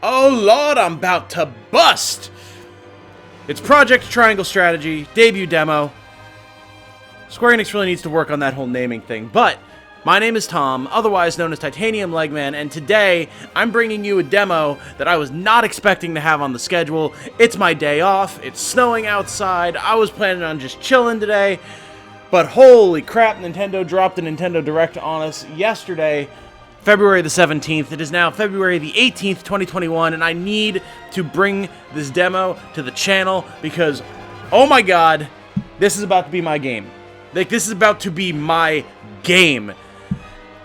Oh lord, I'm about to bust! It's Project Triangle Strategy, debut demo. Square Enix really needs to work on that whole naming thing, but my name is Tom, otherwise known as Titanium Legman, and today I'm bringing you a demo that I was not expecting to have on the schedule. It's my day off, it's snowing outside, I was planning on just chilling today, but holy crap, Nintendo dropped a Nintendo Direct on us yesterday, February the 17th. It is now February the 18th, 2021, and I need to bring this demo to the channel because, oh my god, this is about to be my game. Like, this is about to be my game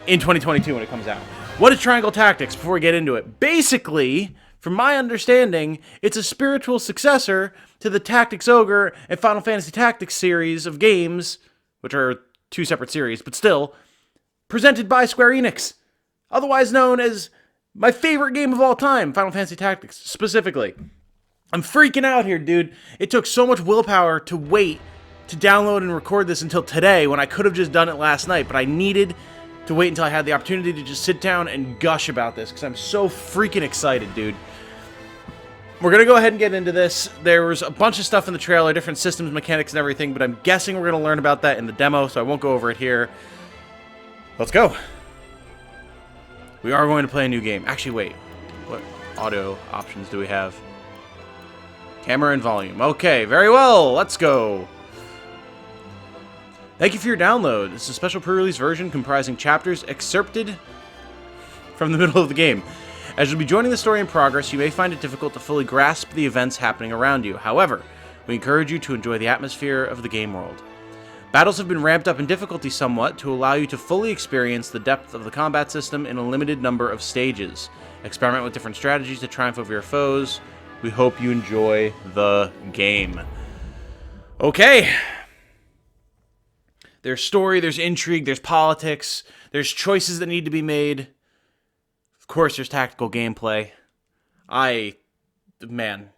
in 2022 when it comes out. What is Triangle Tactics, before we get into it? Basically, from my understanding, it's a spiritual successor to the Tactics Ogre and Final Fantasy Tactics series of games, which are two separate series, but still, presented by Square Enix, otherwise known as my favorite game of all time, Final Fantasy Tactics, specifically. I'm freaking out here, dude. It took so much willpower to wait to download and record this until today when I could have just done it last night, but I needed to wait until I had the opportunity to just sit down and gush about this because I'm so freaking excited, dude. We're going to go ahead and get into this. There was a bunch of stuff in the trailer, different systems, mechanics, and everything, but I'm guessing we're going to learn about that in the demo, so I won't go over it here. Let's go. We are going to play a new game. Actually, wait. What audio options do we have? Camera and volume. Okay, very well. Let's go. Thank you for your download. This is a special pre-release version comprising chapters excerpted from the middle of the game. As you'll be joining the story in progress, you may find it difficult to fully grasp the events happening around you. However, we encourage you to enjoy the atmosphere of the game world. Battles have been ramped up in difficulty somewhat to allow you to fully experience the depth of the combat system in a limited number of stages. Experiment with different strategies to triumph over your foes. We hope you enjoy the game. Okay. There's story, there's intrigue, there's politics, there's choices that need to be made. Of course, there's tactical gameplay. Man.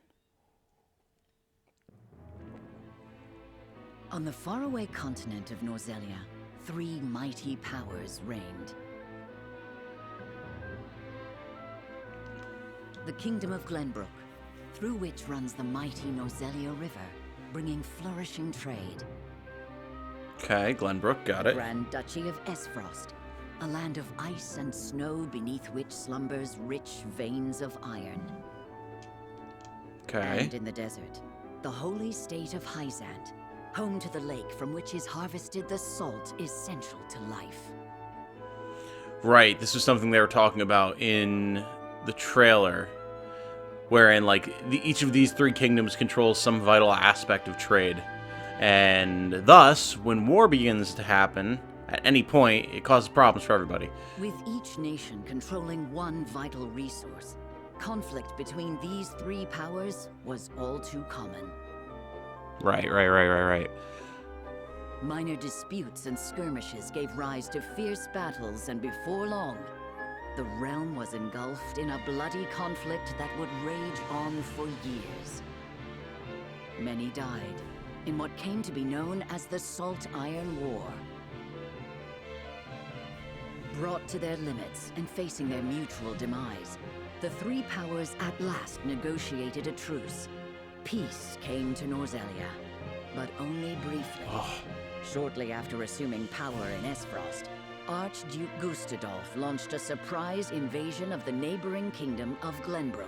On the faraway continent of Norzelia, three mighty powers reigned. The Kingdom of Glenbrook, through which runs the mighty Norzelia River, bringing flourishing trade. Okay, Glenbrook, got it. Grand Duchy of Esfrost, a land of ice and snow beneath which slumbers rich veins of iron. Okay. And in the desert, the holy state of Hyzant, home to the lake from which is harvested the salt essential to life. Right, this was something they were talking about in the trailer, wherein, like, each of these three kingdoms controls some vital aspect of trade. And thus, when war begins to happen, at any point, it causes problems for everybody. With each nation controlling one vital resource, conflict between these three powers was all too common. Right. Minor disputes and skirmishes gave rise to fierce battles, and before long, the realm was engulfed in a bloody conflict that would rage on for years. Many died in what came to be known as the Salt Iron War. Brought to their limits and facing their mutual demise, the three powers at last negotiated a truce. Peace came to Norzelia, but only briefly. Shortly after assuming power in Esfrost, Archduke Gustadolf launched a surprise invasion of the neighboring kingdom of Glenbrook.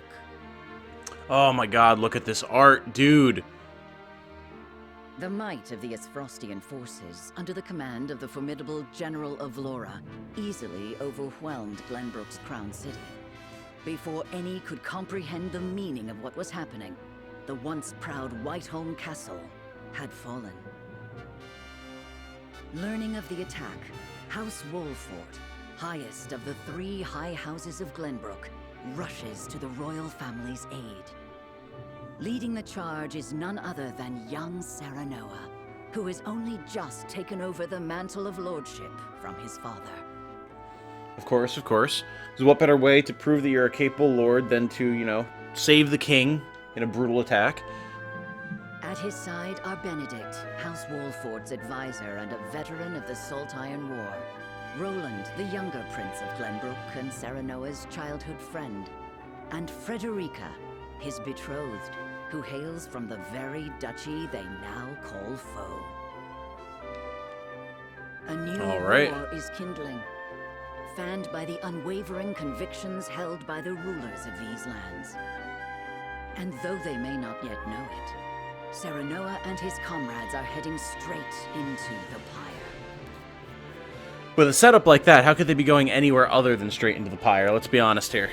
Oh my god, look at this art, dude! The might of the Esfrostian forces, under the command of the formidable General of Lora, easily overwhelmed Glenbrook's crown city. Before any could comprehend the meaning of what was happening, the once proud Whiteholm Castle had fallen. Learning of the attack, House Wolfort, highest of the three high houses of Glenbrook, rushes to the royal family's aid. Leading the charge is none other than young Serenoa, who has only just taken over the mantle of lordship from his father. Of course. Because what better way to prove that you're a capable lord than to, save the king in a brutal attack? At his side are Benedict, House Wolfort's advisor and a veteran of the Salt Iron War. Roland, the younger prince of Glenbrook and Serenoa's childhood friend. and Frederica, his betrothed, who hails from the very duchy they now call foe. A new war is kindling, fanned by the unwavering convictions held by the rulers of these lands. And though they may not yet know it, Serenoa and his comrades are heading straight into the pyre. With a setup like that, how could they be going anywhere other than straight into the pyre? Let's be honest here.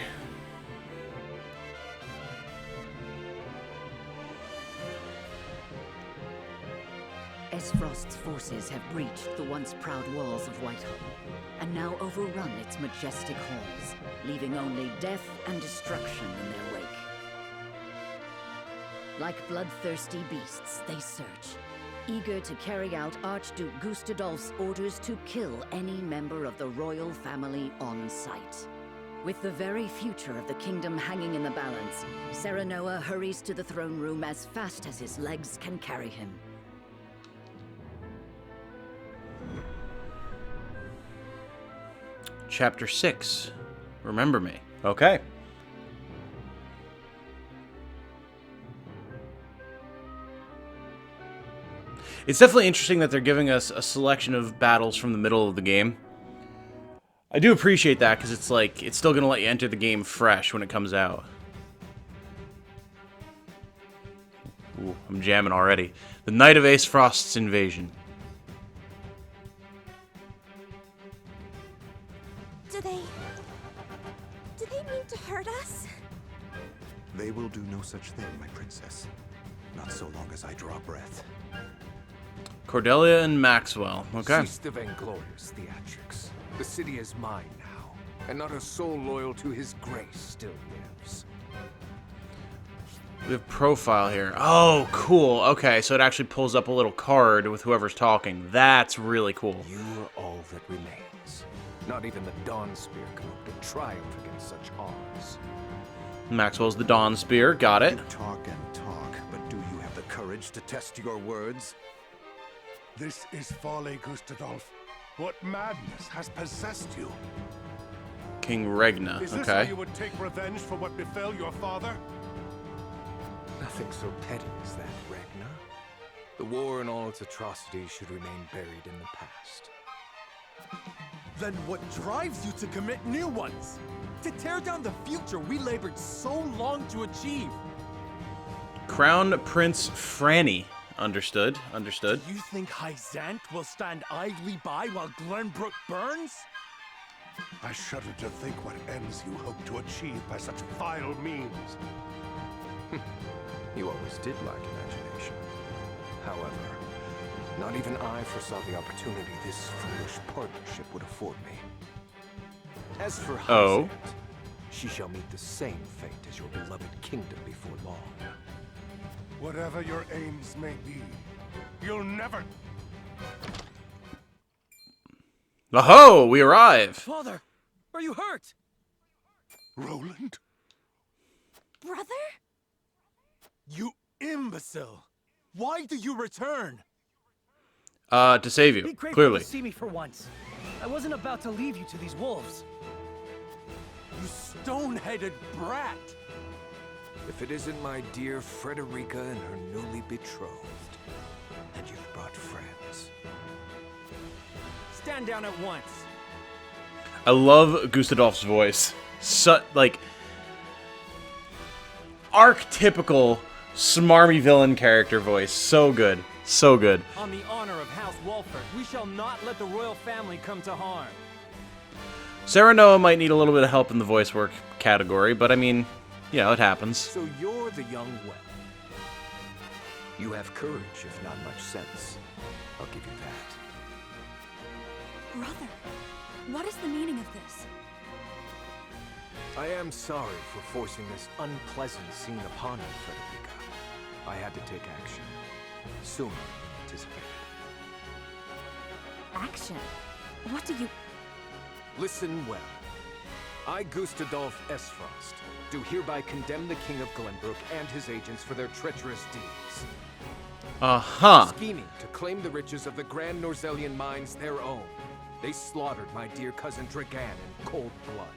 Esfrost's forces have breached the once proud walls of Whitehall, and now overrun its majestic halls, leaving only death and destruction in their wake. Like bloodthirsty beasts, they search, eager to carry out Archduke Gustadolf's orders to kill any member of the royal family on sight. With the very future of the kingdom hanging in the balance, Serenoa hurries to the throne room as fast as his legs can carry him. Chapter 6. Remember me. Okay. It's definitely interesting that they're giving us a selection of battles from the middle of the game. I do appreciate that, because it's like, it's still going to let you enter the game fresh when it comes out. Ooh, I'm jamming already. The Night of Aesfrost's Invasion. Do they mean to hurt us? They will do no such thing, my princess. Not so long as I draw breath. Cordelia and Maxwell. Okay. Cease the vainglorious theatrics. The city is mine now, and not a soul loyal to his grace still lives. We have profile here. Oh, cool. Okay, so it actually pulls up a little card with whoever's talking. That's really cool. You are all that remains. Not even the Dawn Spear can hope to triumph against such odds. Maxwell's the Dawn Spear. Got it. You talk and talk, but do you have the courage to test your words? This is folly, Gustadolf. What madness has possessed you? King Regna. Is this how you would take revenge for what befell your father? Nothing so petty as that, Regna. The war and all its atrocities should remain buried in the past. Then what drives you to commit new ones? To tear down the future we labored so long to achieve? Crown Prince Franny. Understood. Understood. Do you think Hyzant will stand idly by while Glenbrook burns? I shudder to think what ends you hope to achieve by such vile means. You always did lack imagination. However, not even I foresaw the opportunity this foolish partnership would afford me. As for Hyzant, she shall meet the same fate as your beloved kingdom before long. Whatever your aims may be, you'll never... Aho! We arrive! Father, are you hurt? Roland? Brother? You imbecile! Why do you return? To save you, Be grateful clearly. to see me for once. I wasn't about to leave you to these wolves. You stone-headed brat! If it isn't my dear Frederica and her newly betrothed, and you've brought friends. Stand down at once. I love Gustadolf's voice. Like, archetypical smarmy villain character voice. So good. So good. On the honor of House Walford, we shall not let the royal family come to harm. Serenoa might need a little bit of help in the voice work category, but I mean, you know, it happens. So you're the young whelp. You have courage, if not much sense. I'll give you that. Brother, what is the meaning of this? I am sorry for forcing this unpleasant scene upon you, Frederica. I had to take action. Sooner than anticipated. Action? What do you... Listen well. I, Gustadolf Aesfrost, do hereby condemn the King of Glenbrook and his agents for their treacherous deeds. Scheming to claim the riches of the Grand Norzelian mines their own. They slaughtered my dear cousin Dragan in cold blood.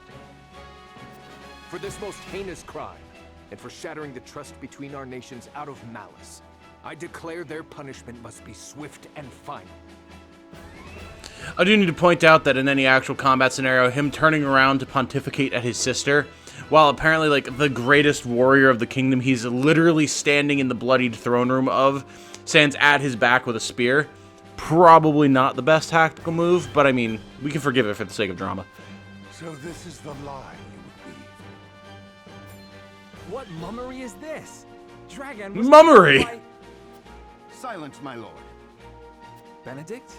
For this most heinous crime, and for shattering the trust between our nations out of malice, I declare their punishment must be swift and final. I do need to point out that in any actual combat scenario, him turning around to pontificate at his sister, while apparently, like, the greatest warrior of the kingdom, he's literally standing in the bloodied throne room of, stands at his back with a spear. Probably not the best tactical move, but I mean, we can forgive it for the sake of drama. So this is the lie you would weave. What mummery is this? Dragon was Mummery! by Silence, my lord. Benedict?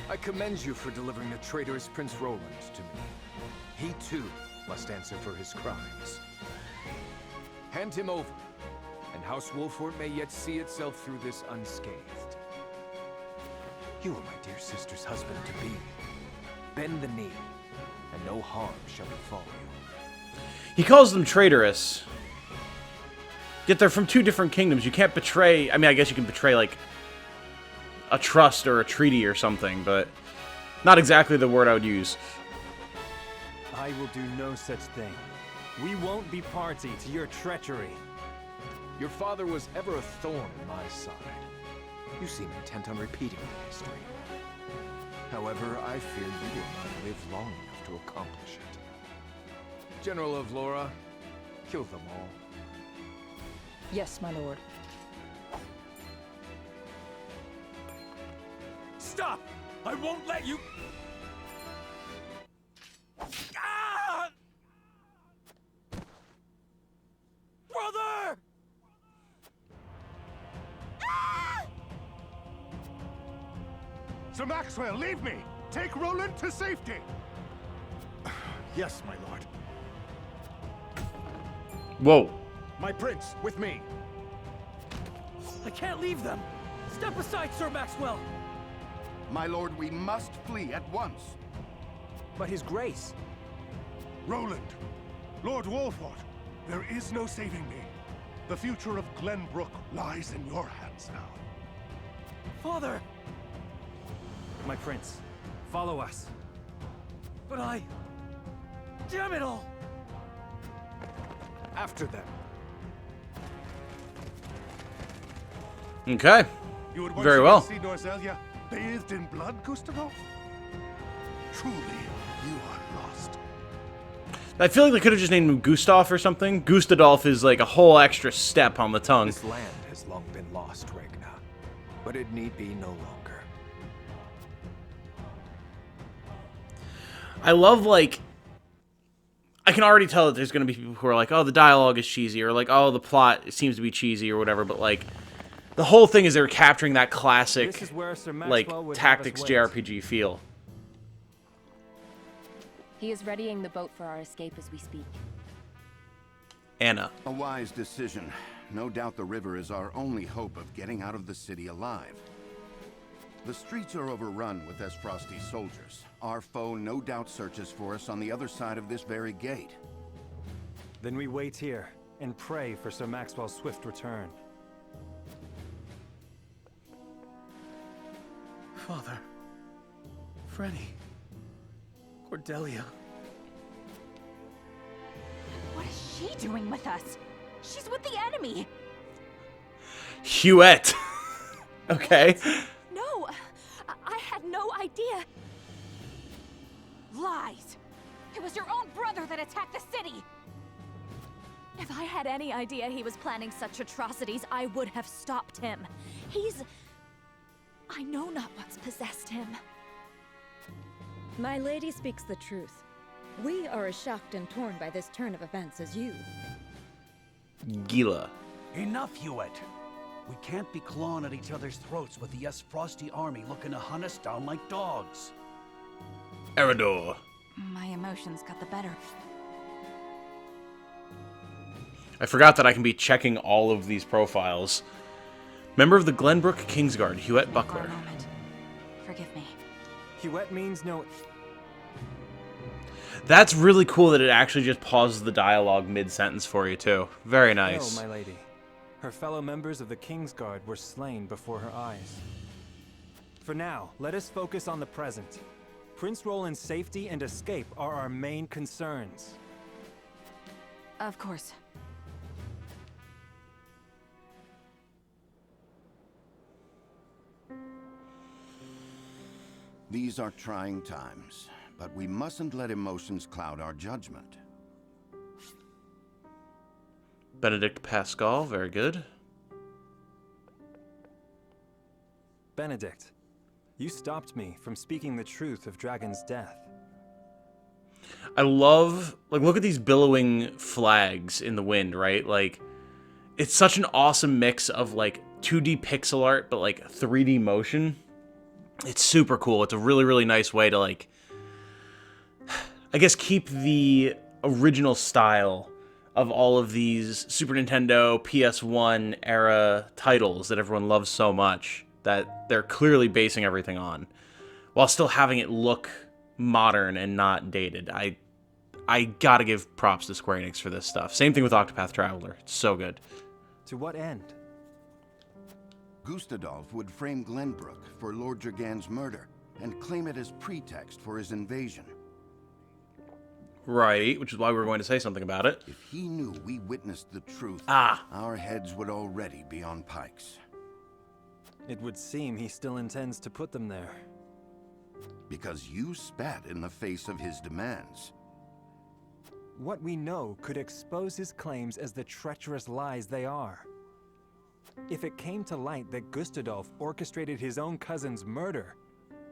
I commend you for delivering the traitorous Prince Roland to me. He too must answer for his crimes. Hand him over, and House Wolford may yet see itself through this unscathed. You are my dear sister's husband-to-be. Bend the knee, and no harm shall befall you. He calls them traitorous. Yet they're from two different kingdoms. You can't betray... I mean, I guess you can betray, like, a trust or a treaty or something, but not exactly the word I would use. I will do no such thing. We won't be party to your treachery. Your father was ever a thorn in my side. You seem intent on repeating the history. However, I fear you will not live long enough to accomplish it. General of Laura, kill them all. Yes, my lord. Stop! I won't let you... Ah! Brother! Ah! Sir Maxwell, leave me! Take Roland to safety! Yes, my lord. Whoa. My prince, with me. I can't leave them! Step aside, Sir Maxwell! My lord, we must flee at once. But his grace... Roland! Lord Wolford! There is no saving me. The future of Glenbrook lies in your hands now. Father! My prince, follow us. But I... Damn it all! After them. Okay. You would Very once well. see Norzelia bathed in blood, Gustavo? Truly, you are lost. I feel like they could have just named him Gustav or something. Gustadolf is like a whole extra step on the tongue. This land has long been lost, Regna. But it need be no longer. I love, like... I can already tell that there's going to be people who are like, oh, the dialogue is cheesy, or like, oh, the plot seems to be cheesy, or whatever, but like... The whole thing is they're capturing that classic, This is where Sir like, Maxwell would have us tactics wait. JRPG feel. He is readying the boat for our escape as we speak. Anna. A wise decision. No doubt the river is our only hope of getting out of the city alive. The streets are overrun with Esfrosti's soldiers. Our foe no doubt searches for us on the other side of this very gate. Then we wait here and pray for Sir Maxwell's swift return. Father. Freddy. Cordelia. What is she doing with us? She's with the enemy. Huette. Okay. No, I had no idea. Lies. It was your own brother that attacked the city. If I had any idea he was planning such atrocities, I would have stopped him. I know not what's possessed him. My lady speaks the truth. We are as shocked and torn by this turn of events as you. Gila. Enough, Hewitt. We can't be clawing at each other's throats with the Frosty army looking to hunt us down like dogs. Eridor. My emotions got the better. I forgot that I can be checking all of these profiles. Member of the Glenbrook Kingsguard, Huette For a Buckler. moment. Forgive me. Huette means no... That's really cool that it actually just pauses the dialogue mid-sentence for you, too. Very nice. No, my lady. Her fellow members of the Kingsguard were slain before her eyes. For now, let us focus on the present. Prince Roland's safety and escape are our main concerns. Of course. These are trying times, but we mustn't let emotions cloud our judgment. Benedict Pascal, very good. Benedict, you stopped me from speaking the truth of Dragon's death. I love, like, look at these billowing flags in the wind, right? Like, it's such an awesome mix of, like, 2D pixel art, but, like, 3D motion. It's super cool. It's a really, really nice way to, like, I guess keep the original style of all of these Super Nintendo, PS1 era titles that everyone loves so much, that they're clearly basing everything on, while still having it look modern and not dated. I gotta give props to Square Enix for this stuff. Same thing with Octopath Traveler. It's so good. To what end? Gustadolf would frame Glenbrook for Lord Dragan's murder and claim it as pretext for his invasion. Right, which is why we were going to say something about it. If he knew we witnessed the truth, Ah, our heads would already be on pikes. It would seem he still intends to put them there. Because you spat in the face of his demands. What we know could expose his claims as the treacherous lies they are. If it came to light that Gustadolf orchestrated his own cousin's murder,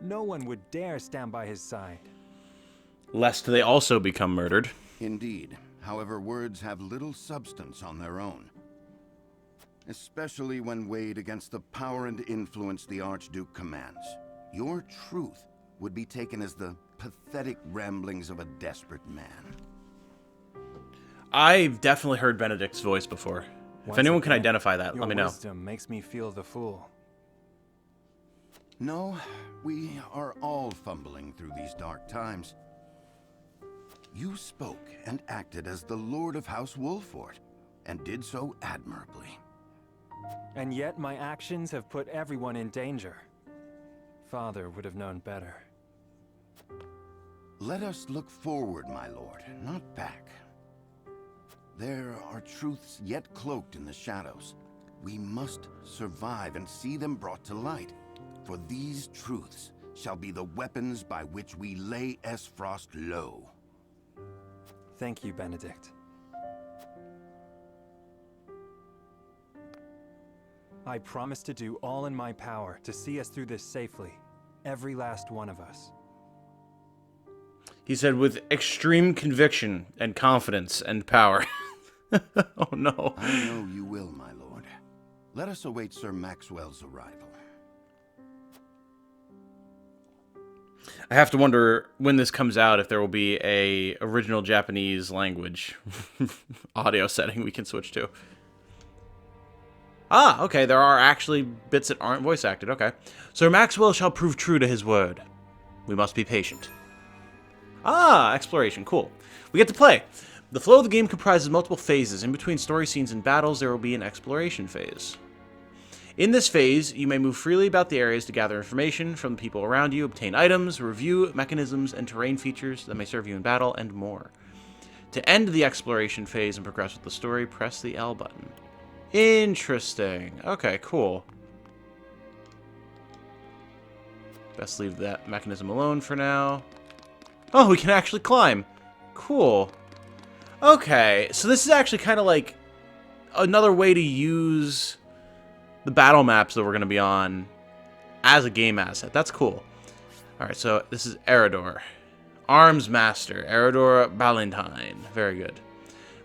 no one would dare stand by his side. lest they also become murdered. Indeed. However, words have little substance on their own. Especially when weighed against the power and influence the Archduke commands. Your truth would be taken as the pathetic ramblings of a desperate man. I've definitely heard Benedict's voice before. If anyone can identify that, let me know. Your wisdom makes me feel the fool. No, we are all fumbling through these dark times. You spoke and acted as the Lord of House Wolfort, and did so admirably. And yet my actions have put everyone in danger. Father would have known better. Let us look forward, my lord, not back. There are truths yet cloaked in the shadows. We must survive and see them brought to light. For these truths shall be the weapons by which we lay Esfrost low. Thank you, Benedict. I promise to do all in my power to see us through this safely. Every last one of us. He said with extreme conviction and confidence and power. Oh no. I know you will, my lord. Let us await Sir Maxwell's arrival. I have to wonder when this comes out if there will be a original Japanese language audio setting we can switch to. Ah, okay, there are actually bits that aren't voice acted, okay. Sir Maxwell shall prove true to his word. We must be patient. Ah, exploration, cool. We get to play. The flow of the game comprises multiple phases. In between story scenes and battles, there will be an exploration phase. In this phase, you may move freely about the areas to gather information from the people around you, obtain items, review mechanisms and terrain features that may serve you in battle, and more. To end the exploration phase and progress with the story, press the L button. Interesting. Okay, cool. Best leave that mechanism alone for now. Oh, we can actually climb. Cool. Okay, so this is actually kind of like another way to use the battle maps that we're going to be on as a game asset. That's cool. Alright, so this is Eredor. Arms Master, Eredor Ballantyne. Very good.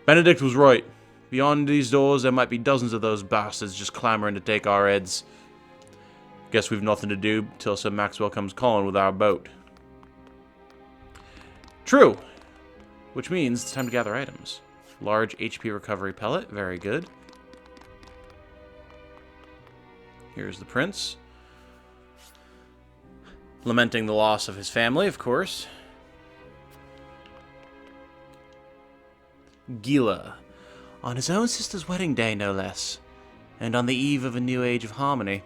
Benedict was right. Beyond these doors, there might be dozens of those bastards just clamoring to take our heads. Guess we've nothing to do till Sir Maxwell comes calling with our boat. True. Which means it's time to gather items. Large HP recovery pellet. Very good. Here's the prince. Lamenting the loss of his family, of course. Gila. On his own sister's wedding day, no less. And on the eve of a new age of harmony.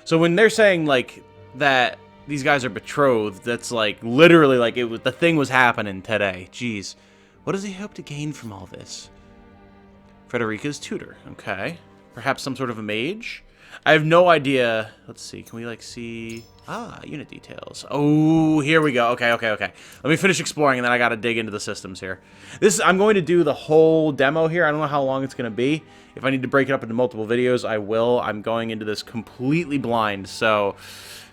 So when they're saying, like, that these guys are betrothed. That's like literally like the thing was happening today. Jeez. What does he hope to gain from all this? Frederica's tutor. Okay. Perhaps some sort of a mage? I have no idea. Let's see. Can we like see... Ah, unit details. Oh, here we go. Okay. Let me finish exploring and then I gotta dig into the systems here. I'm going to do the whole demo here. I don't know how long it's gonna be. If I need to break it up into multiple videos, I will. I'm going into this completely blind, so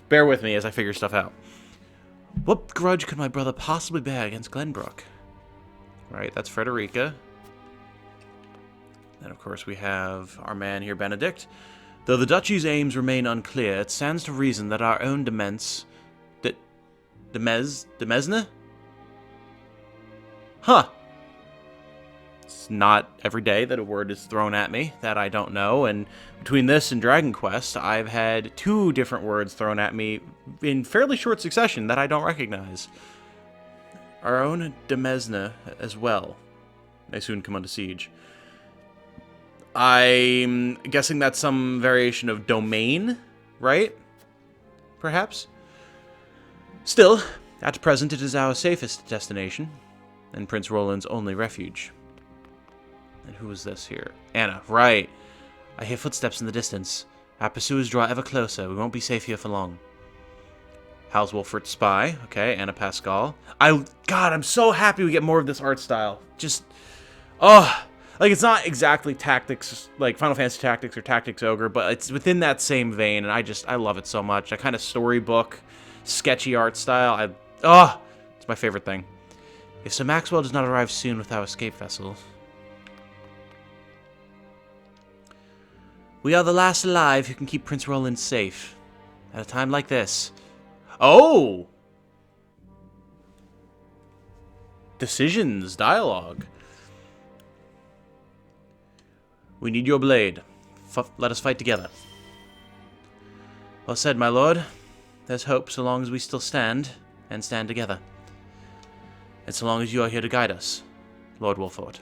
bear with me as I figure stuff out. What grudge could my brother possibly bear against Glenbrook? Right, that's Frederica. And of course we have our man here, Benedict. Though the Duchy's aims remain unclear, it stands to reason that our own Demesne? Huh. It's not every day that a word is thrown at me that I don't know, and between this and Dragon Quest, I've had 2 different words thrown at me in fairly short succession that I don't recognize. Our own Demesne as well. They soon come under siege. I'm guessing that's some variation of domain, right? Perhaps? Still, at present it is our safest destination, and Prince Roland's only refuge. And who is this here? Anna, right. I hear footsteps in the distance. Our pursuers draw ever closer. We won't be safe here for long. How's Wolfert's spy? Okay, Anna Pascal. God, I'm so happy we get more of this art style. Just, oh... Like, it's not exactly Tactics, like Final Fantasy Tactics or Tactics Ogre, but it's within that same vein, and I love it so much. That kind of storybook, sketchy art style, it's my favorite thing. If Sir Maxwell does not arrive soon with our escape vessel... We are the last alive who can keep Prince Roland safe. At a time like this. Oh! Decisions, dialogue. We need your blade. Let us fight together. Well said, my lord. There's hope so long as we still stand, and stand together. And so long as you are here to guide us, Lord Wolfort.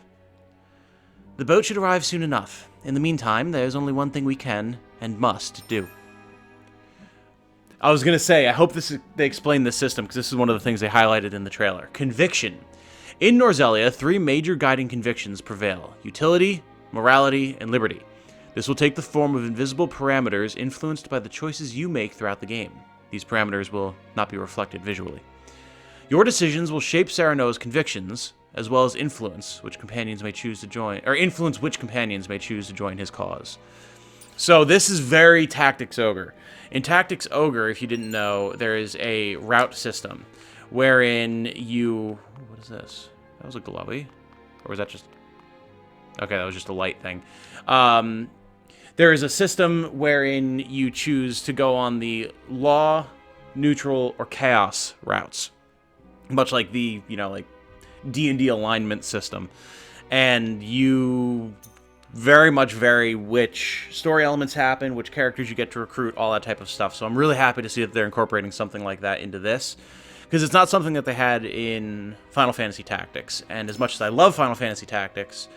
The boat should arrive soon enough. In the meantime, there's only one thing we can, and must, do. I was going to say, I hope they explain this system, because this is one of the things they highlighted in the trailer. Conviction. In Norzelia, 3 major guiding convictions prevail. Utility, morality, and liberty. This will take the form of invisible parameters influenced by the choices you make throughout the game. These parameters will not be reflected visually. Your decisions will shape Sereno's convictions, as well as influence which companions may choose to join his cause. So this is very Tactics Ogre. In Tactics Ogre, if you didn't know, there is a route system wherein you... What is this? That was a glowy? Or was that just... Okay, that was just a light thing. There is a system wherein you choose to go on the law, neutral, or chaos routes. Much like the, like D&D alignment system. And you very much vary which story elements happen, which characters you get to recruit, all that type of stuff. So I'm really happy to see that they're incorporating something like that into this. Because it's not something that they had in Final Fantasy Tactics. And as much as I love Final Fantasy Tactics...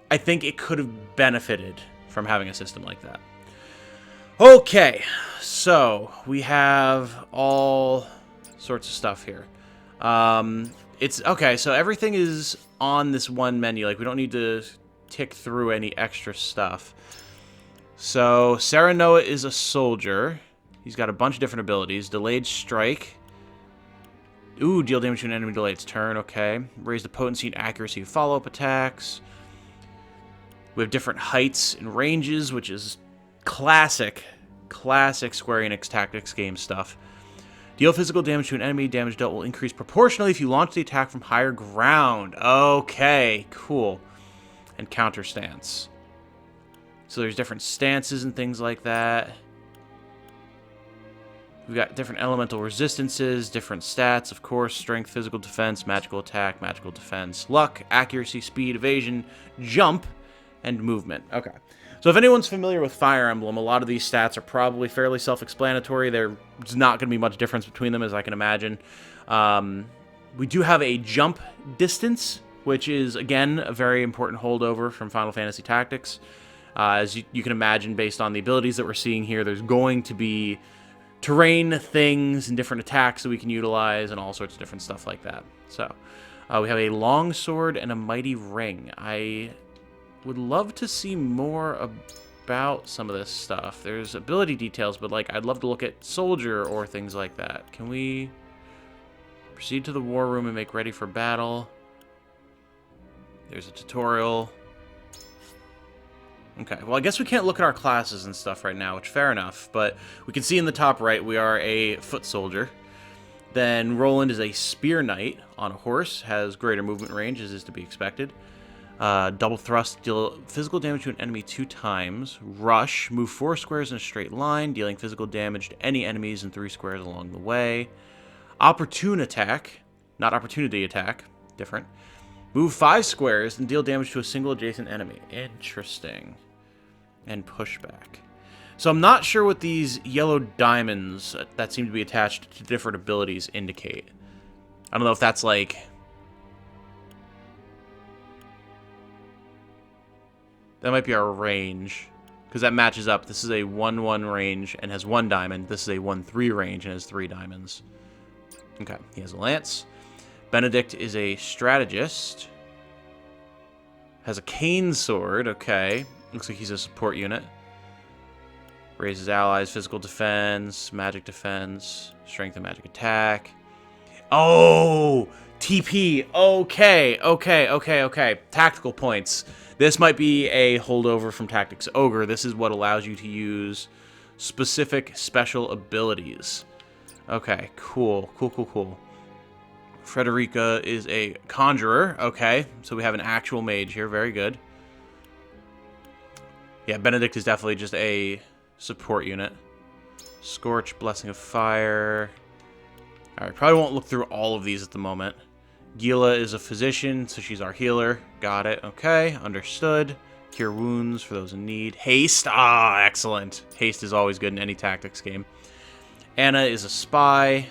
I think it could have benefited from having a system like that. Okay, so we have all sorts of stuff here. Okay, so everything is on this one menu. Like, we don't need to tick through any extra stuff. So, Serenoa is a soldier. He's got a bunch of different abilities. Delayed strike. Ooh, deal damage to an enemy delayed its turn. Okay. Raise the potency and accuracy of follow-up attacks. We have different heights and ranges, which is classic Square Enix Tactics game stuff. Deal physical damage to an enemy. Damage dealt will increase proportionally if you launch the attack from higher ground. Okay, cool. And counter stance. So there's different stances and things like that. We've got different elemental resistances, different stats, of course. Strength, physical defense, magical attack, magical defense, luck, accuracy, speed, evasion, jump, and movement. Okay. So if anyone's familiar with Fire Emblem, a lot of these stats are probably fairly self-explanatory. There's not going to be much difference between them, as I can imagine. We do have a jump distance, which is, again, a very important holdover from Final Fantasy Tactics. As you can imagine, based on the abilities that we're seeing here, there's going to be terrain things and different attacks that we can utilize and all sorts of different stuff like that. So we have a long sword and a mighty ring. I would love to see more about some of this stuff. There's ability details, but like I'd love to look at soldier or things like that. Can we proceed to the war room and make ready for battle? There's a tutorial. Okay, well, I guess we can't look at our classes and stuff right now, which fair enough, but we can see in the top right we are a foot soldier. Then Roland is a spear knight on a horse, has greater movement range, as is to be expected. Double thrust, deal physical damage to an enemy 2 times. Rush, move 4 squares in a straight line, dealing physical damage to any enemies in 3 squares along the way. Opportune attack, not opportunity attack, different. Move 5 squares and deal damage to a single adjacent enemy. Interesting. And pushback. So I'm not sure what these yellow diamonds that seem to be attached to different abilities indicate. I don't know if that's like... That might be our range. Because that matches up. This is a 1-1 range and has 1 diamond. This is a 1-3 range and has 3 diamonds. Okay, he has a lance. Benedict is a strategist. Has a cane sword, okay. Looks like he's a support unit. Raises allies, physical defense, magic defense, strength and magic attack. Oh! TP! Okay. Tactical points. This might be a holdover from Tactics Ogre. This is what allows you to use specific special abilities. Okay, cool. Frederica is a conjurer. Okay, so we have an actual mage here. Very good. Yeah, Benedict is definitely just a support unit. Scorch, Blessing of Fire. Alright, probably won't look through all of these at the moment. Gila is a physician, so she's our healer. Got it. Okay, understood. Cure wounds for those in need. Haste. Ah, excellent. Haste is always good in any tactics game. Anna is a spy.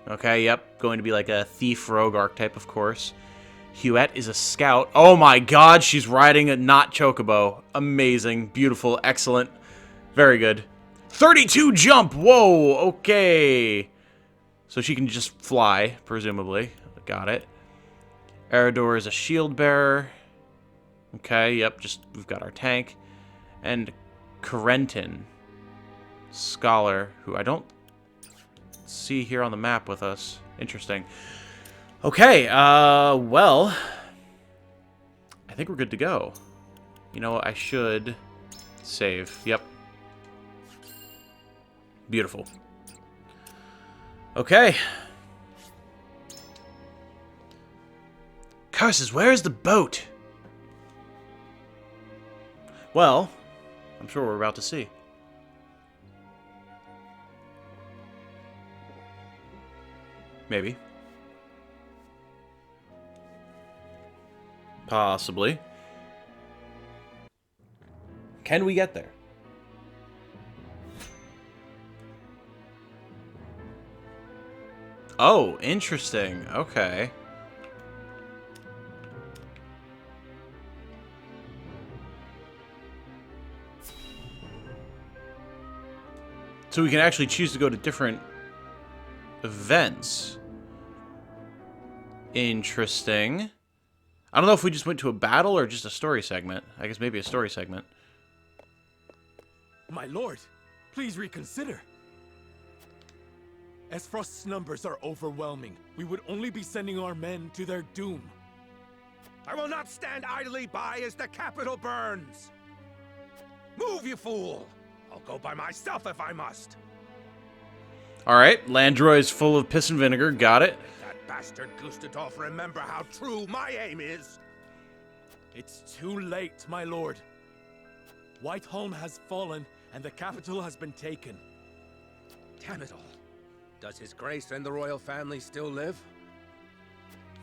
Okay, yep. Going to be like a thief rogue archetype, of course. Huette is a scout. Oh my god, she's riding a not chocobo. Amazing. Beautiful. Excellent. Very good. 32 jump! Whoa! Okay. So she can just fly, presumably. Got it. Eridor is a shield bearer. Okay, yep, we've got our tank. And Corentin, scholar, who I don't see here on the map with us. Interesting. Okay, well, I think we're good to go. You know what, I should save. Yep. Beautiful. Okay. Curses, where is the boat? Well, I'm sure we're about to see. Maybe. Possibly. Can we get there? Oh, interesting. Okay. So we can actually choose to go to different events. Interesting. I don't know if we just went to a battle or just a story segment. I guess maybe a story segment. My lord, please reconsider. Esfrost's numbers are overwhelming. We would only be sending our men to their doom. I will not stand idly by as the capital burns. Move, you fool! I'll go by myself if I must. Alright, Landroy is full of piss and vinegar. Got it. That bastard Gustadolf remember how true my aim is. It's too late, my lord. Whiteholm has fallen, and the capital has been taken. Damn it all. Does His Grace and the royal family still live?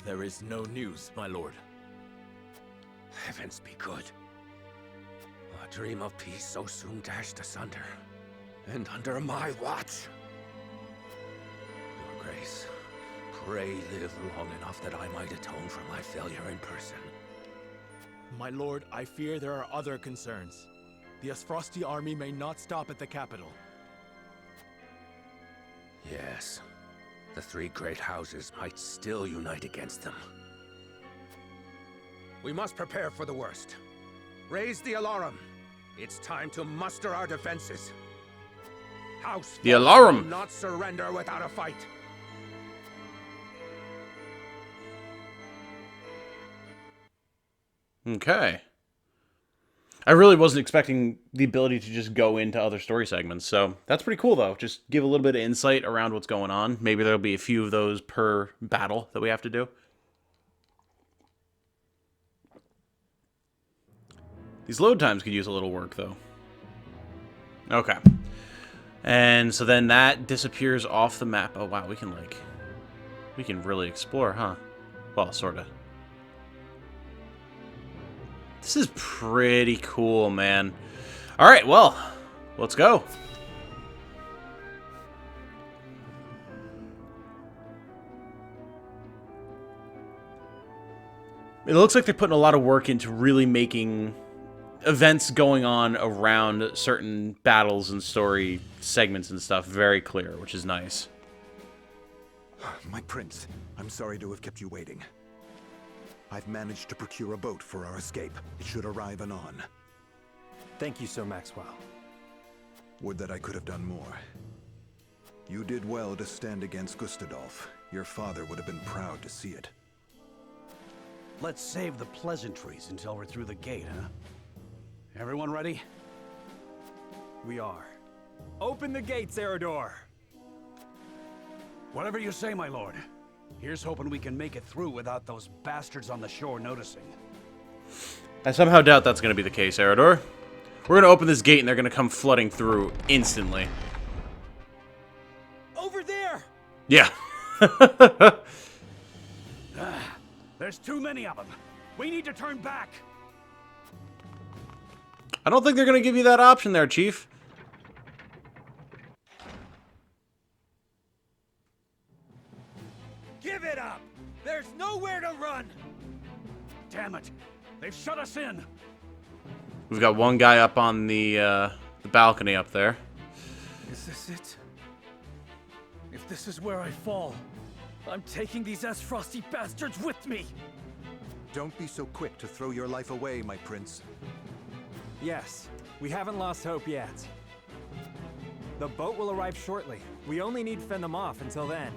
There is no news, my lord. Heavens be good. A dream of peace so soon dashed asunder. And under my watch. Your Grace, pray live long enough that I might atone for my failure in person. My lord, I fear there are other concerns. The Esfrosti army may not stop at the capital. Yes. The three great houses might still unite against them. We must prepare for the worst. Raise the alarum. It's time to muster our defenses. House The alarum will not surrender without a fight. Okay. I really wasn't expecting the ability to just go into other story segments, so that's pretty cool, though. Just give a little bit of insight around what's going on. Maybe there'll be a few of those per battle that we have to do. These load times could use a little work, though. Okay. And so then that disappears off the map. Oh, wow, we can really explore, huh? Well, sort of. This is pretty cool, man. All right, well, let's go. It looks like they're putting a lot of work into really making events going on around certain battles and story segments and stuff very clear, which is nice. My prince, I'm sorry to have kept you waiting. I've managed to procure a boat for our escape. It should arrive anon. Thank you, Sir Maxwell. Would that I could have done more. You did well to stand against Gustadolf. Your father would have been proud to see it. Let's save the pleasantries until we're through the gate, huh? Everyone ready? We are. Open the gates, Eridor! Whatever you say, my lord. Here's hoping we can make it through without those bastards on the shore noticing. I somehow doubt that's going to be the case, Eridor. We're going to open this gate and they're going to come flooding through instantly. Over there! Yeah. There's too many of them. We need to turn back. I don't think they're going to give you that option there, Chief. Give it up! There's nowhere to run! Damn it! They've shut us in! We've got one guy up on the balcony up there. Is this it? If this is where I fall, I'm taking these frosty bastards with me! Don't be so quick to throw your life away, my prince. Yes, we haven't lost hope yet. The boat will arrive shortly. We only need to fend them off until then.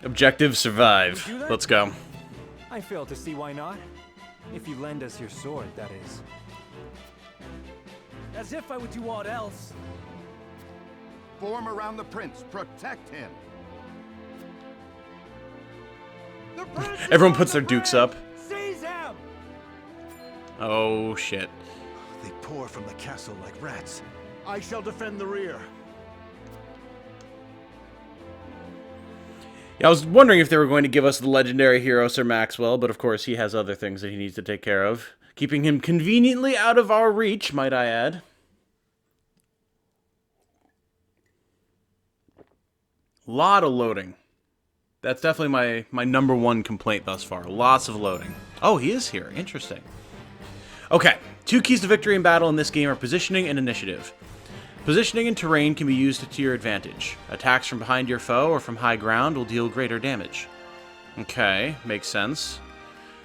Objective survive. Let's go. I fail to see why not. If you lend us your sword, that is. As if I would do aught else. Form around the prince. Protect him. The prince Everyone puts their dukes up. Seize him! Oh, shit. They pour from the castle like rats. I shall defend the rear. Yeah, I was wondering if they were going to give us the legendary hero, Sir Maxwell, but of course he has other things that he needs to take care of. Keeping him conveniently out of our reach, might I add. Lot of loading. That's definitely my number one complaint thus far. Lots of loading. Oh, he is here. Interesting. Okay, 2 keys to victory in battle in this game are positioning and initiative. Positioning and terrain can be used to your advantage. Attacks from behind your foe or from high ground will deal greater damage. Okay, makes sense.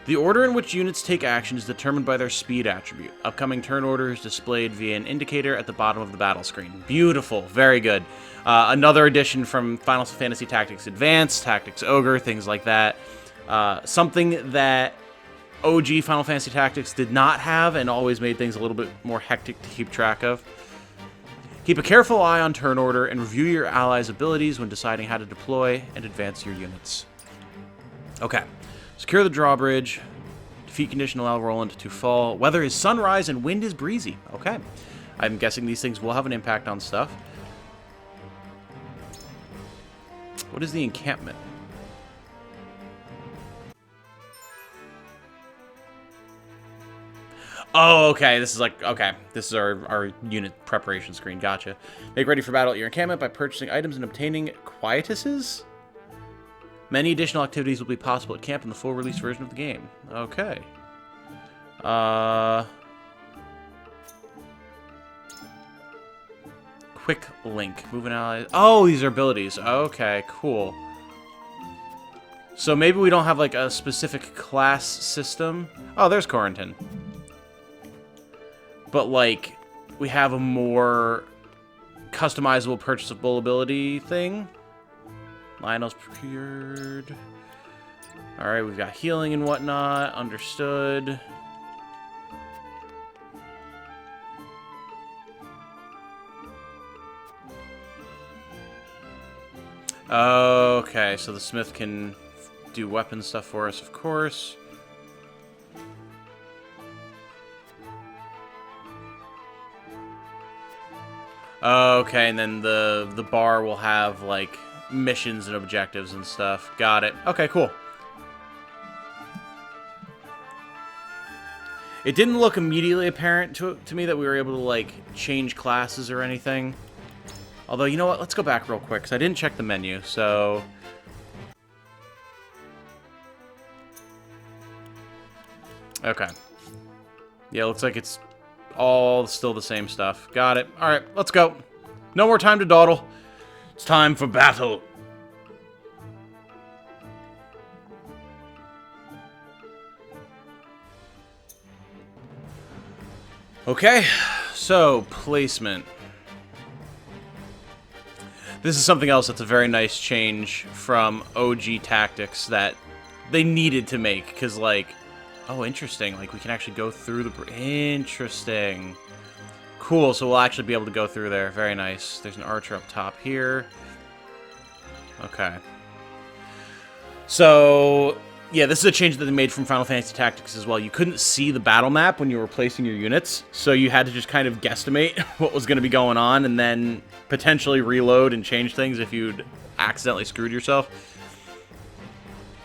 The order in which units take action is determined by their speed attribute. Upcoming turn order is displayed via an indicator at the bottom of the battle screen. Beautiful, very good. Another addition from Final Fantasy Tactics Advance, Tactics Ogre, things like that. Something that OG Final Fantasy Tactics did not have and always made things a little bit more hectic to keep track of. Keep a careful eye on turn order and review your allies' abilities when deciding how to deploy and advance your units. Okay. Secure the drawbridge. Defeat condition allow Roland to fall. Weather is sunrise and wind is breezy. Okay. I'm guessing these things will have an impact on stuff. What is the encampment? Oh, okay. This is like, okay. This is our unit preparation screen. Gotcha. Make ready for battle at your encampment by purchasing items and obtaining quietuses. Many additional activities will be possible at camp in the full release version of the game. Okay. quick link. Moving allies. Oh, these are abilities. Okay, cool. So maybe we don't have like a specific class system. Oh, there's Quarantine. But like, we have a more customizable purchasable ability thing. Lionel's procured. Alright, we've got healing and whatnot. Understood. Okay, so the smith can do weapon stuff for us, of course. Okay, and then the bar will have, like, missions and objectives and stuff. Got it. Okay, cool. It didn't look immediately apparent to me that we were able to, like, change classes or anything. Although, you know what? Let's go back real quick, because I didn't check the menu, so... Okay. Yeah, looks like it's all still the same stuff. Got it. Alright, let's go. No more time to dawdle. It's time for battle. Okay, so placement. This is something else that's a very nice change from OG tactics that they needed to make, because, like, oh, interesting, like, we can actually go through the... Interesting. Cool, so we'll actually be able to go through there. Very nice. There's an archer up top here. Okay. So, yeah, this is a change that they made from Final Fantasy Tactics as well. You couldn't see the battle map when you were placing your units, so you had to just kind of guesstimate what was going to be going on, and then potentially reload and change things if you'd accidentally screwed yourself.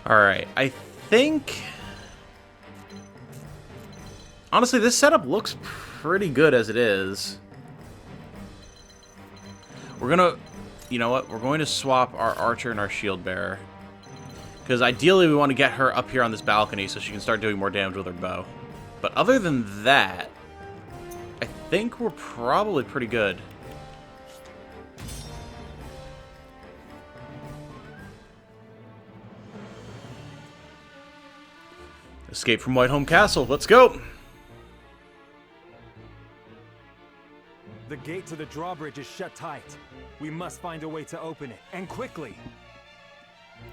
Alright, I think... Honestly, this setup looks pretty good as it is. We're gonna... You know what? We're going to swap our archer and our shield bearer. Because ideally we want to get her up here on this balcony so she can start doing more damage with her bow. But other than that, I think we're probably pretty good. Escape from Whitehome Castle. Let's go! The gate to the drawbridge is shut tight. We must find a way to open it, and quickly.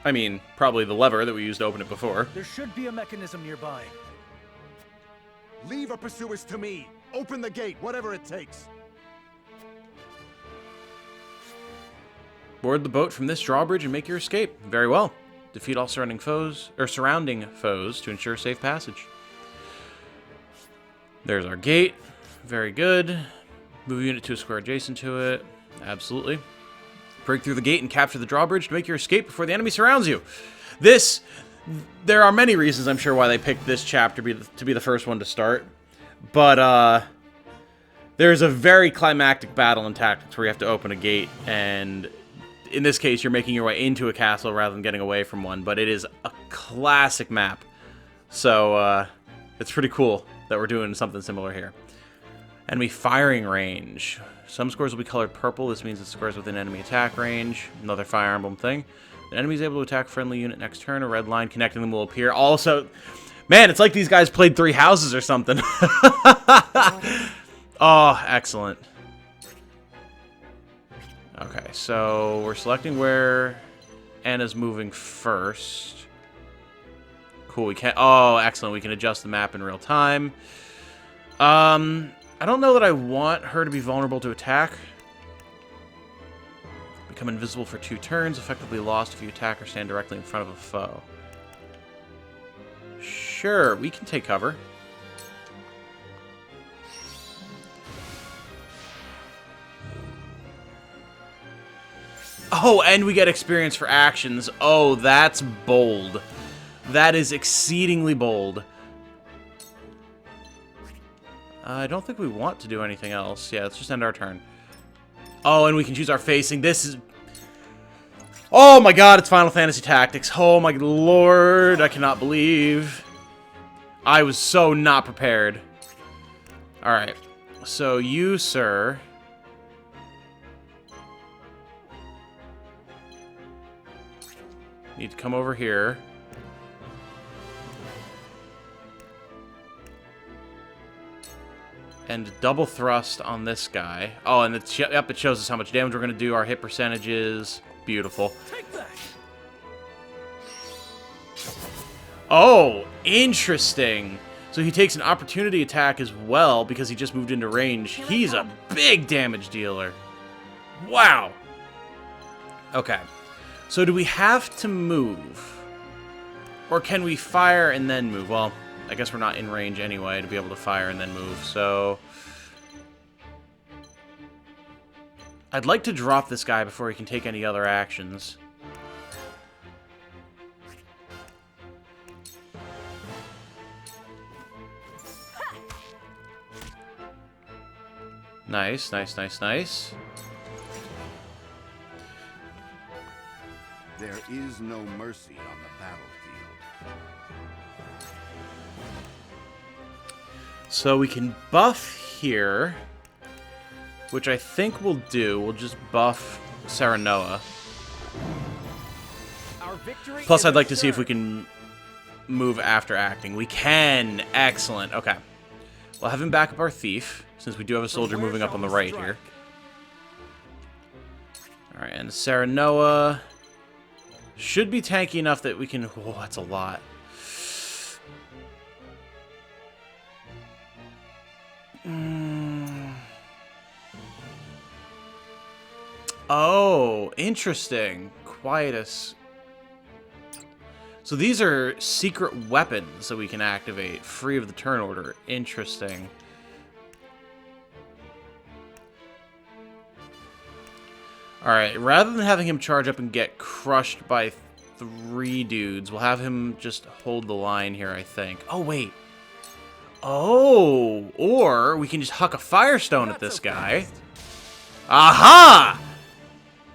I mean, probably the lever that we used to open it before. There should be a mechanism nearby. Leave our pursuers to me. Open the gate, whatever it takes. Board the boat from this drawbridge and make your escape. Very well. Defeat all surrounding foes to ensure safe passage. There's our gate. Very good. Move a unit to a square adjacent to it. Absolutely. Break through the gate and capture the drawbridge to make your escape before the enemy surrounds you. There are many reasons, I'm sure, why they picked this chapter to be the first one to start. But, there's a very climactic battle in Tactics where you have to open a gate, and in this case, you're making your way into a castle rather than getting away from one. But it is a classic map. So, it's pretty cool that we're doing something similar here. Enemy firing range. Some squares will be colored purple. This means it squares within enemy attack range. Another Fire Emblem thing. The enemy is able to attack friendly unit next turn. A red line connecting them will appear. Also, man, it's like these guys played 3 houses or something. Oh, excellent. Okay, so we're selecting where Anna's moving first. Cool, we can... Oh, excellent. We can adjust the map in real time. I don't know that I want her to be vulnerable to attack. Become invisible for 2 turns. Effectively lost if you attack or stand directly in front of a foe. Sure, we can take cover. Oh, and we get experience for actions. Oh, that's bold. That is exceedingly bold. I don't think we want to do anything else. Yeah, let's just end our turn. Oh, and we can choose our facing. This is... Oh my god, it's Final Fantasy Tactics. Oh my lord, I cannot believe. I was so not prepared. Alright, so you, sir... Need to come over here. And double thrust on this guy. Oh, and it shows us how much damage we're going to do. Our hit percentages. Beautiful. Take that. Oh, interesting. So he takes an opportunity attack as well because he just moved into range. He's a big damage dealer. Wow. Okay. So do we have to move? Or can we fire and then move? Well, I guess we're not in range anyway to be able to fire and then move, so... I'd like to drop this guy before he can take any other actions. Nice, nice, nice, nice. There is no mercy on the battlefield. So we can buff here, which I think we'll do. We'll just buff Serenoa. Plus, I'd like to see if we can move after acting. We can! Excellent. Okay. We'll have him back up our thief, since we do have a soldier moving up on the right here. Alright, and Serenoa should be tanky enough that we can... Oh, that's a lot. Oh, interesting. Quietus. So these are secret weapons that we can activate, free of the turn order. Interesting. Alright, rather than having him charge up and get crushed by 3 dudes, we'll have him just hold the line here, I think. Oh, wait. Oh, or we can just huck a Firestone at this guy. Aha!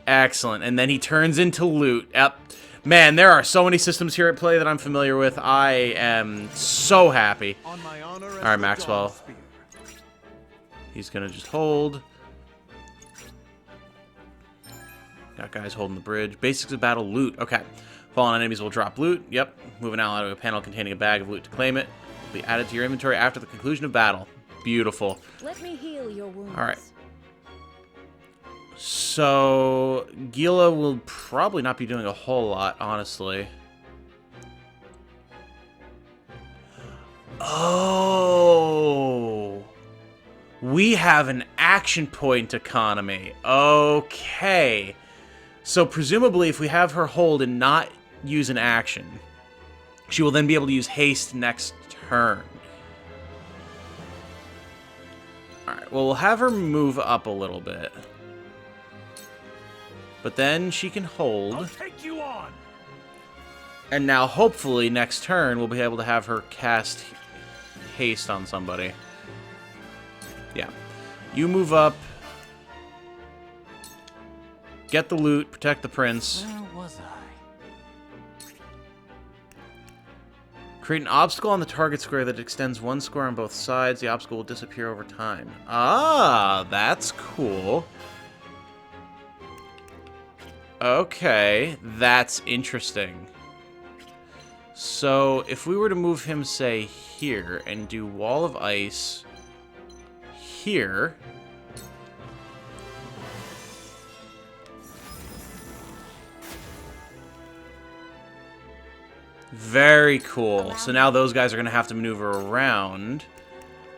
Excellent. And then he turns into loot. Yep. Man, there are so many systems here at play that I'm familiar with. I am so happy. Alright, Maxwell. He's going to just hold. Got guys holding the bridge. Basics of battle, loot. Okay. Fallen enemies will drop loot. Yep. Move an ally to a panel containing a bag of loot to claim it. Will be added to your inventory after the conclusion of battle. Beautiful. Let me heal your wounds. Alright. So, Gila will probably not be doing a whole lot, honestly. Oh! We have an action point economy. Okay. So, presumably, if we have her hold and not use an action, she will then be able to use haste next turn. Alright, well, we'll have her move up a little bit. But then she can hold. I'll take you on. And now, hopefully, next turn, we'll be able to have her cast haste on somebody. Yeah. You move up. Get the loot. Protect the prince. Where was I? Create an obstacle on the target square that extends 1 square on both sides. The obstacle will disappear over time. Ah, that's cool. Okay, that's interesting. So, if we were to move him, say, here, and do Wall of Ice here... Very cool. So now those guys are going to have to maneuver around.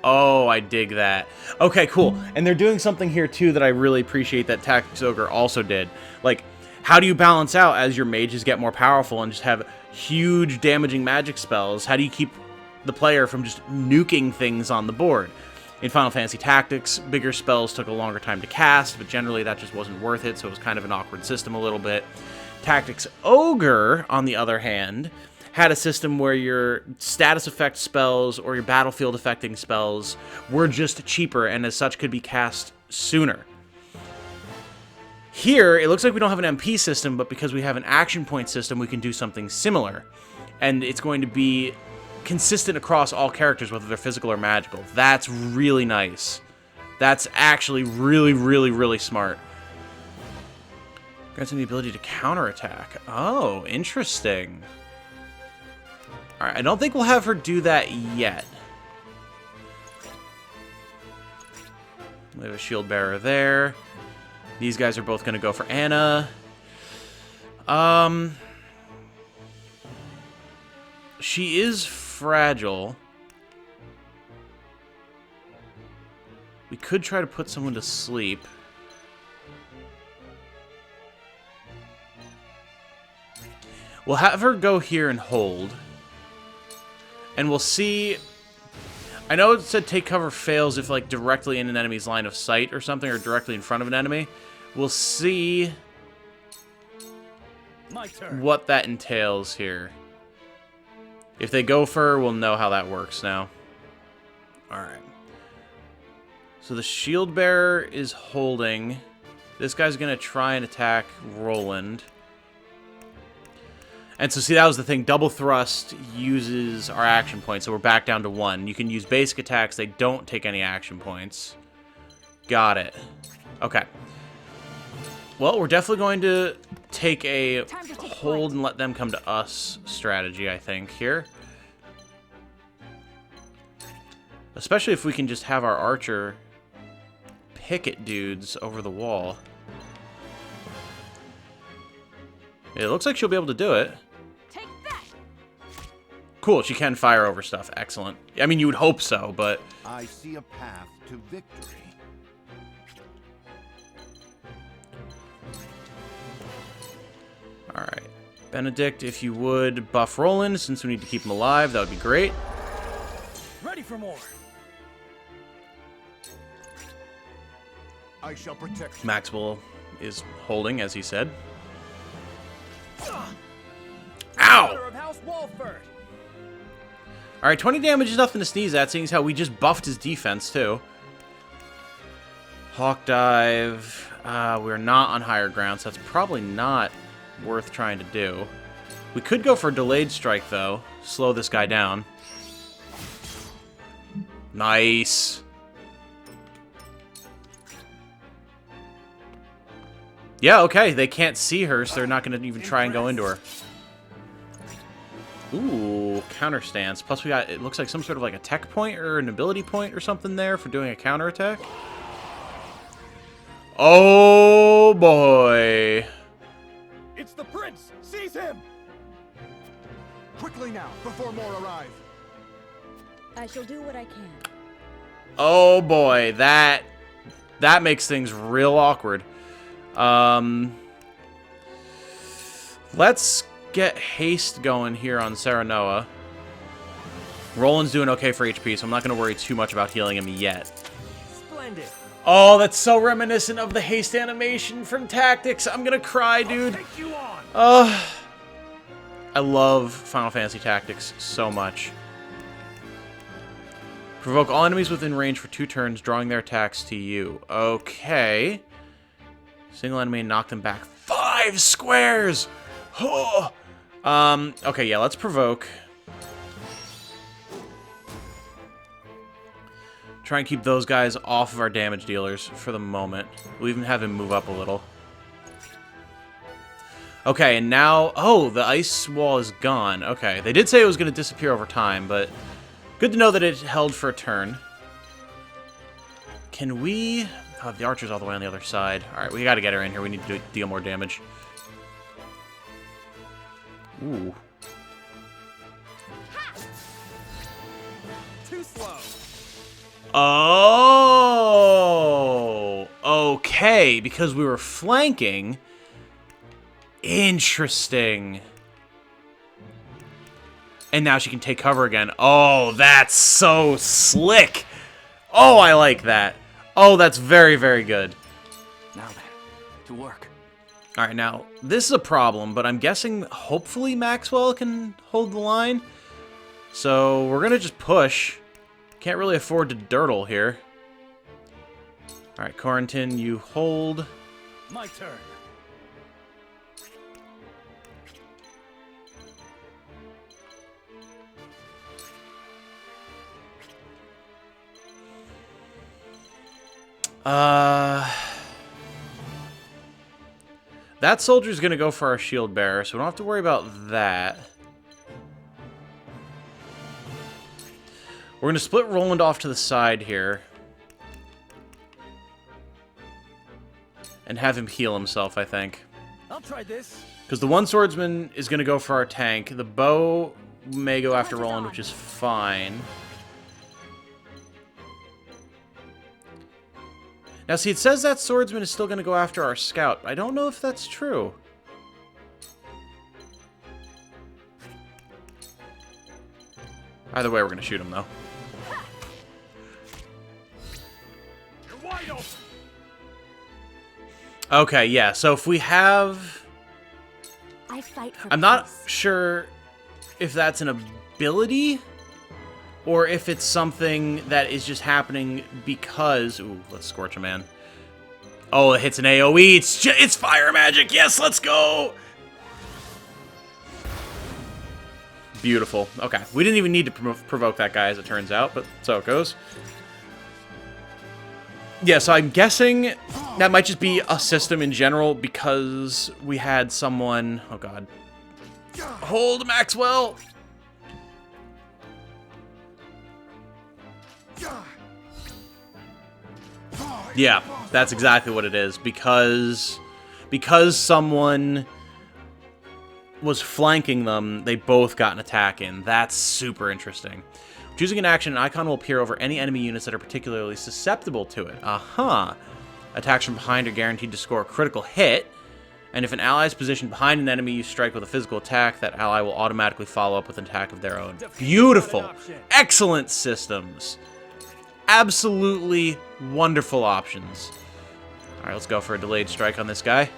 Oh, I dig that. Okay, cool. And they're doing something here, too, that I really appreciate that Tactics Ogre also did. Like... How do you balance out as your mages get more powerful and just have huge damaging magic spells? How do you keep the player from just nuking things on the board? In Final Fantasy Tactics, bigger spells took a longer time to cast, but generally that just wasn't worth it, so it was kind of an awkward system a little bit. Tactics Ogre, on the other hand, had a system where your status effect spells or your battlefield affecting spells were just cheaper and as such could be cast sooner. Here, it looks like we don't have an MP system, but because we have an action point system, we can do something similar. And it's going to be consistent across all characters, whether they're physical or magical. That's really nice. That's actually really, really, really smart. Grants him the ability to counterattack. Oh, interesting. Alright, I don't think we'll have her do that yet. We have a shield bearer there. These guys are both going to go for Anna. She is fragile. We could try to put someone to sleep. We'll have her go here and hold. And we'll see... I know it said take cover fails if, like, directly in an enemy's line of sight or something, or directly in front of an enemy. We'll see what that entails here. If they go for her, we'll know how that works now. Alright. So the shield bearer is holding. This guy's going to try and attack Roland. And so, see, that was the thing. Double thrust uses our action points, so we're back down to 1. You can use basic attacks. They don't take any action points. Got it. Okay. Well, we're definitely going to take a hold and let them come to us strategy, I think, here. Especially if we can just have our archer pick at dudes over the wall. It looks like she'll be able to do it. Cool, she can fire over stuff. Excellent. I mean, you would hope so, but... I see a path to victory. Alright. Benedict, if you would buff Roland, since we need to keep him alive, that would be great. Ready for more. I shall protect you. Maxwell is holding, as he said. Ow! Alright, 20 damage is nothing to sneeze at, seeing as how we just buffed his defense, too. Hawk Dive. We're not on higher ground, so that's probably not worth trying to do. We could go for a delayed strike, though. Slow this guy down. Nice. Yeah, okay. They can't see her, so they're not going to even try and go into her. Ooh, counter stance. Plus we got, it looks like some sort of like a tech point or an ability point or something there for doing a counterattack. Oh, boy. It's the prince! Seize him! Quickly now, before more arrive. I shall do what I can. Oh, boy. That makes things real awkward. Let's get haste going here on Serenoa. Roland's doing okay for HP, so I'm not going to worry too much about healing him yet. Splendid. Oh, that's so reminiscent of the haste animation from Tactics. I'm going to cry, dude. I love Final Fantasy Tactics so much. Provoke all enemies within range for 2 turns, drawing their attacks to you. Okay. Single enemy and knock them back 5 squares! Oh. Okay, yeah, let's provoke. Try and keep those guys off of our damage dealers for the moment. We'll even have him move up a little. Okay, and now... Oh, the ice wall is gone. Okay, they did say it was going to disappear over time, but... Good to know that it held for a turn. Can we... Oh, the archer's all the way on the other side. Alright, we gotta get her in here. We need to deal more damage. Ooh. Too slow. Oh! Okay, because we were flanking. Interesting. And now she can take cover again. Oh, that's so slick! Oh, I like that. Oh, that's very, very good. Now then, to work. Alright, now, this is a problem, but I'm guessing hopefully Maxwell can hold the line. So, we're gonna just push. Can't really afford to dirtle here. Alright, Corentin, you hold. My turn. That soldier's going to go for our shield bearer, so we don't have to worry about that. We're going to split Roland off to the side here. And have him heal himself, I think. I'll try this. Because the one swordsman is going to go for our tank. The bow may go after Roland, which is fine. Now, see, it says that swordsman is still going to go after our scout. I don't know if that's true. Either way, we're going to shoot him, though. You're wide open. Okay, yeah, so if we have... I fight for I'm not peace. sure if that's an ability or if it's something that is just happening because... Ooh, let's scorch a man. Oh, it hits an AoE. It's fire magic. Yes, let's go. Beautiful. Okay, we didn't even need to provoke that guy, as it turns out, but so it goes. Yeah, so I'm guessing that might just be a system in general because we had someone... Oh, God. Hold, Maxwell! Yeah, that's exactly what it is. Because someone was flanking them, they both got an attack in. That's super interesting. Choosing an action, an icon will appear over any enemy units that are particularly susceptible to it. Aha! Attacks from behind are guaranteed to score a critical hit, and if an ally is positioned behind an enemy you strike with a physical attack, that ally will automatically follow up with an attack of their own. Beautiful! Excellent systems! Absolutely wonderful options. Alright, let's go for a delayed strike on this guy.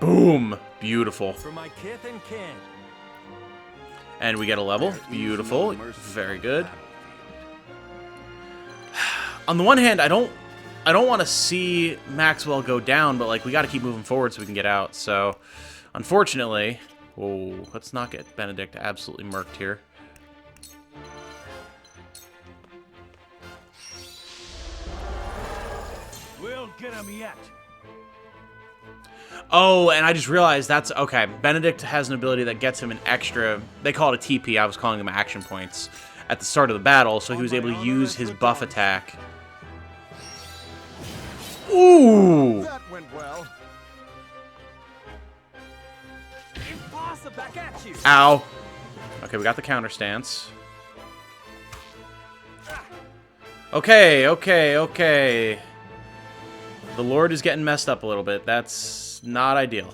Boom! Beautiful. For my kith and kin. And we get a level. Beautiful. Very good. On the one hand, I don't want to see Maxwell go down, but like we got to keep moving forward so we can get out. So, unfortunately, whoa, let's not get Benedict absolutely murked here. We'll get him yet. Oh, and I just realized that's... Okay, Benedict has an ability that gets him an extra... They call it a TP. I was calling them action points at the start of the battle, so he was able to use his buff attack. Ooh! That went well. Impossible, back at you. Ow. Okay, we got the counter stance. Okay, okay, okay. The Lord is getting messed up a little bit. That's not ideal.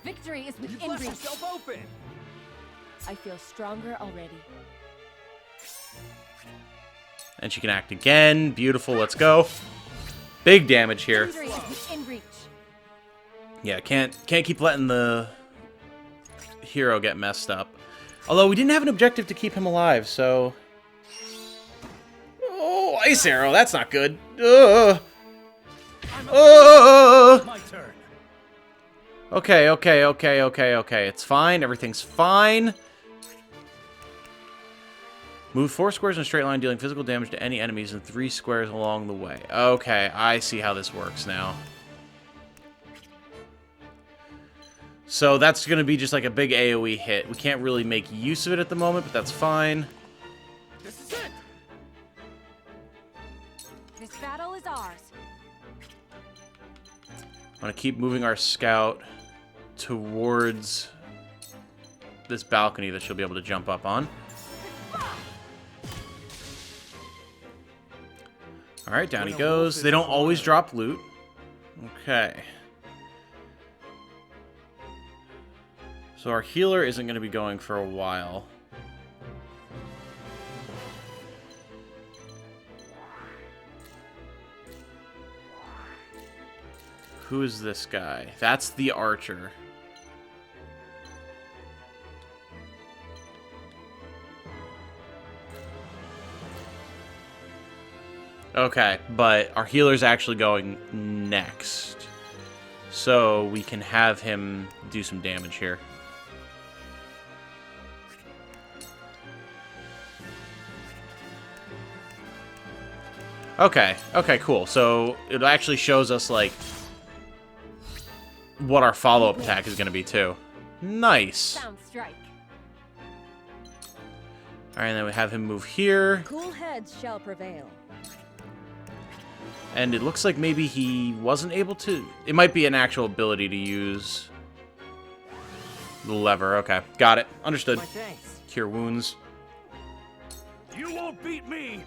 Victory is within Bless reach. yourself open. I feel stronger already. And she can act again. Beautiful, let's go. Big damage here. Victory is within reach. Yeah, can't keep letting the hero get messed up. Although we didn't have an objective to keep him alive, so... Oh, ice arrow, that's not good. My turn. Okay, okay, okay, okay, okay. It's fine, everything's fine. Move 4 squares in a straight line, dealing physical damage to any enemies in 3 squares along the way. Okay, I see how this works now. So that's going to be just like a big AoE hit. We can't really make use of it at the moment, but that's fine. This is it. This battle is ours. I'm going to keep moving our scout towards this balcony that she'll be able to jump up on. Alright, down he goes. They don't always drop loot. Okay. So our healer isn't going to be going for a while. Who is this guy? That's the archer. Okay, but our healer's actually going next. So we can have him do some damage here. Okay, okay, cool. So it actually shows us, like, what our follow-up attack is going to be, too. Nice. Sound strike. Alright, and then we have him move here. Cool heads shall prevail. And it looks like maybe he wasn't able to... It might be an actual ability to use the lever. Okay, got it. Understood. My thanks. Cure wounds. You won't beat me!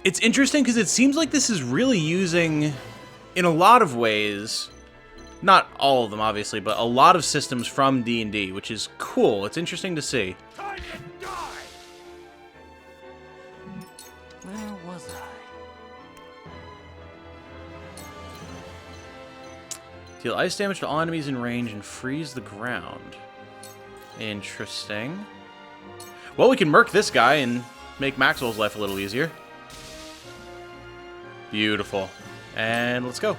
It's interesting because it seems like this is really using, in a lot of ways, not all of them obviously, but a lot of systems from D&D, which is cool. It's interesting to see. Time to die! Where was I? Deal ice damage to all enemies in range and freeze the ground. Interesting. Well, we can murk this guy and make Maxwell's life a little easier. Beautiful. And let's go.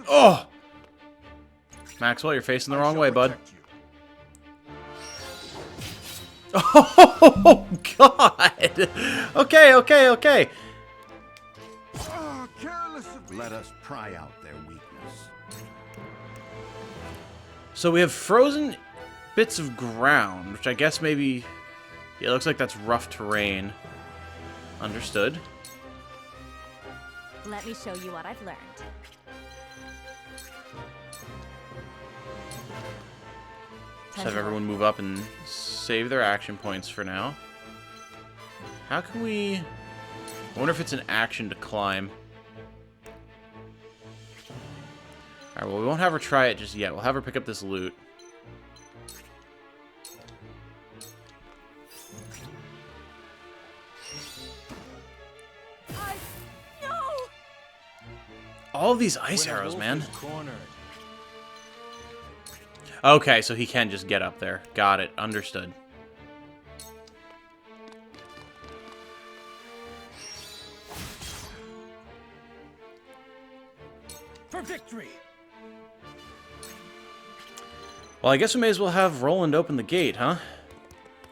Oh! Maxwell, you're facing the wrong way, bud. Oh, God! Okay, okay, okay. Let us pry out their weakness. So we have frozen bits of ground, which I guess maybe... Yeah, it looks like that's rough terrain. Understood. Let me show you what I've learned. Let's have everyone move up and save their action points for now. How can we... I wonder if it's an action to climb. Alright, well, we won't have her try it just yet. We'll have her pick up this loot. No! All of these ice arrows, man. Okay, so he can just get up there. Got it. Understood. For victory! Well, I guess we may as well have Roland open the gate, huh?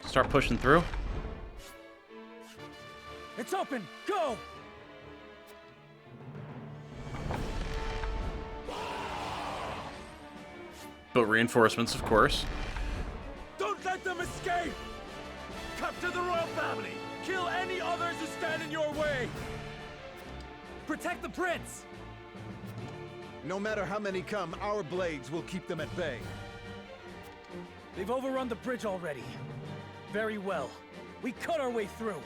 Start pushing through. It's open! Go! But reinforcements, of course. Don't let them escape! Capture the royal family! Kill any others who stand in your way! Protect the prince! No matter how many come, our blades will keep them at bay. They've overrun the bridge already. Very well. We cut our way through.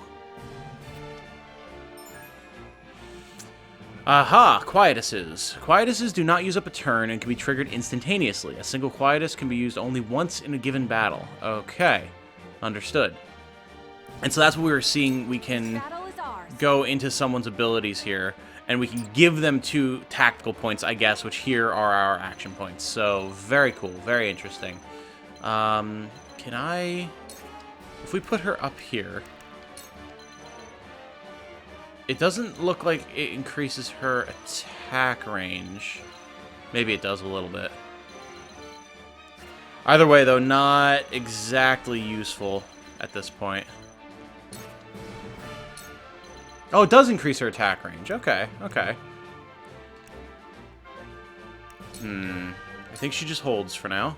Aha! Quietuses. Quietuses do not use up a turn and can be triggered instantaneously. A single quietus can be used only once in a given battle. Okay. Understood. And so that's what we were seeing. We can go into someone's abilities here, and we can give them 2 tactical points, I guess, which here are our action points. So, very cool. Very interesting. Can I... If we put her up here... It doesn't look like it increases her attack range. Maybe it does a little bit. Either way, though, not exactly useful at this point. Oh, it does increase her attack range. Okay, okay. I think she just holds for now.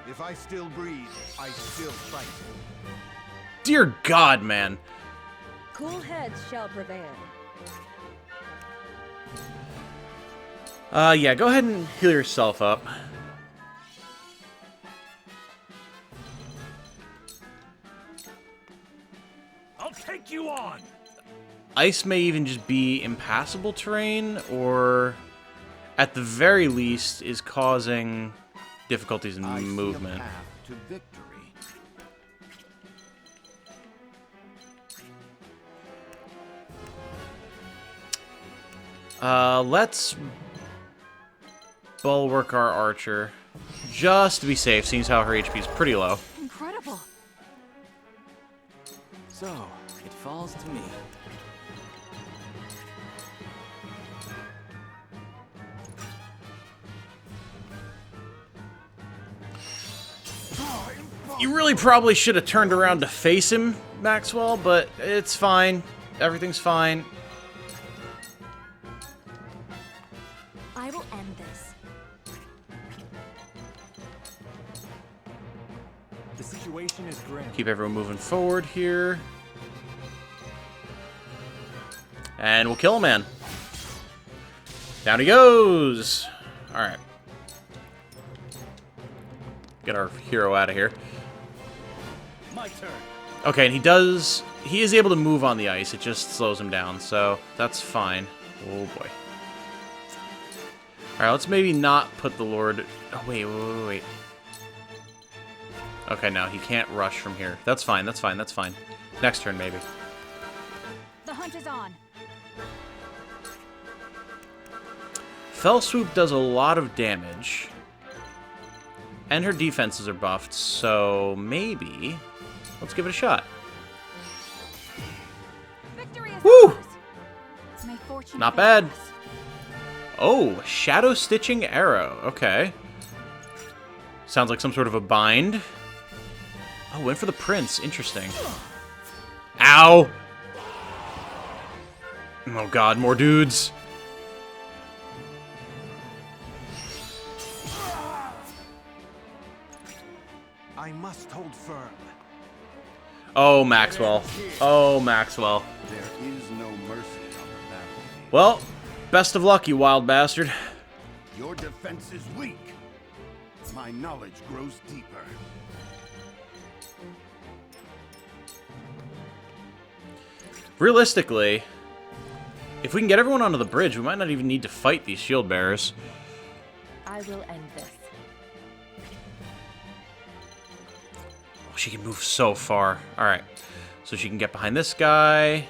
If I still breathe, I still fight. Dear God, man. Cool heads shall prevail. Yeah, go ahead and heal yourself up. I'll take you on. Ice may even just be impassable terrain, or at the very least is causing difficulties in movement. To victory. Let's bulwark our archer, just to be safe, seeing as how her HP is pretty low. Incredible. So, it falls to me. You really probably should have turned around to face him, Maxwell, but it's fine. Everything's fine. I will end this. The situation is grim. Keep everyone moving forward here. And we'll kill a man. Down he goes. Alright. Get our hero out of here. My turn. Okay, and he is able to move on the ice. It just slows him down, so that's fine. Oh boy. Alright, let's maybe not put the Lord... Oh, wait. Okay, no, he can't rush from here. That's fine. Next turn, maybe. The hunt is on. Fell Swoop does a lot of damage. And her defenses are buffed, so maybe... Let's give it a shot. Victory is Woo! ours. May fortune Not favor bad. us. Oh, Shadow Stitching Arrow. Okay. Sounds like some sort of a bind. Oh, went for the Prince. Interesting. Ow! Oh god, more dudes. I must hold firm. Oh, Maxwell. Oh, Maxwell. There is no mercy on the battlefield. Well, best of luck, you wild bastard. Your defense is weak. My knowledge grows deeper. Realistically, if we can get everyone onto the bridge, we might not even need to fight these shield bearers. I will end this. Oh, she can move so far. Alright. So she can get behind this guy.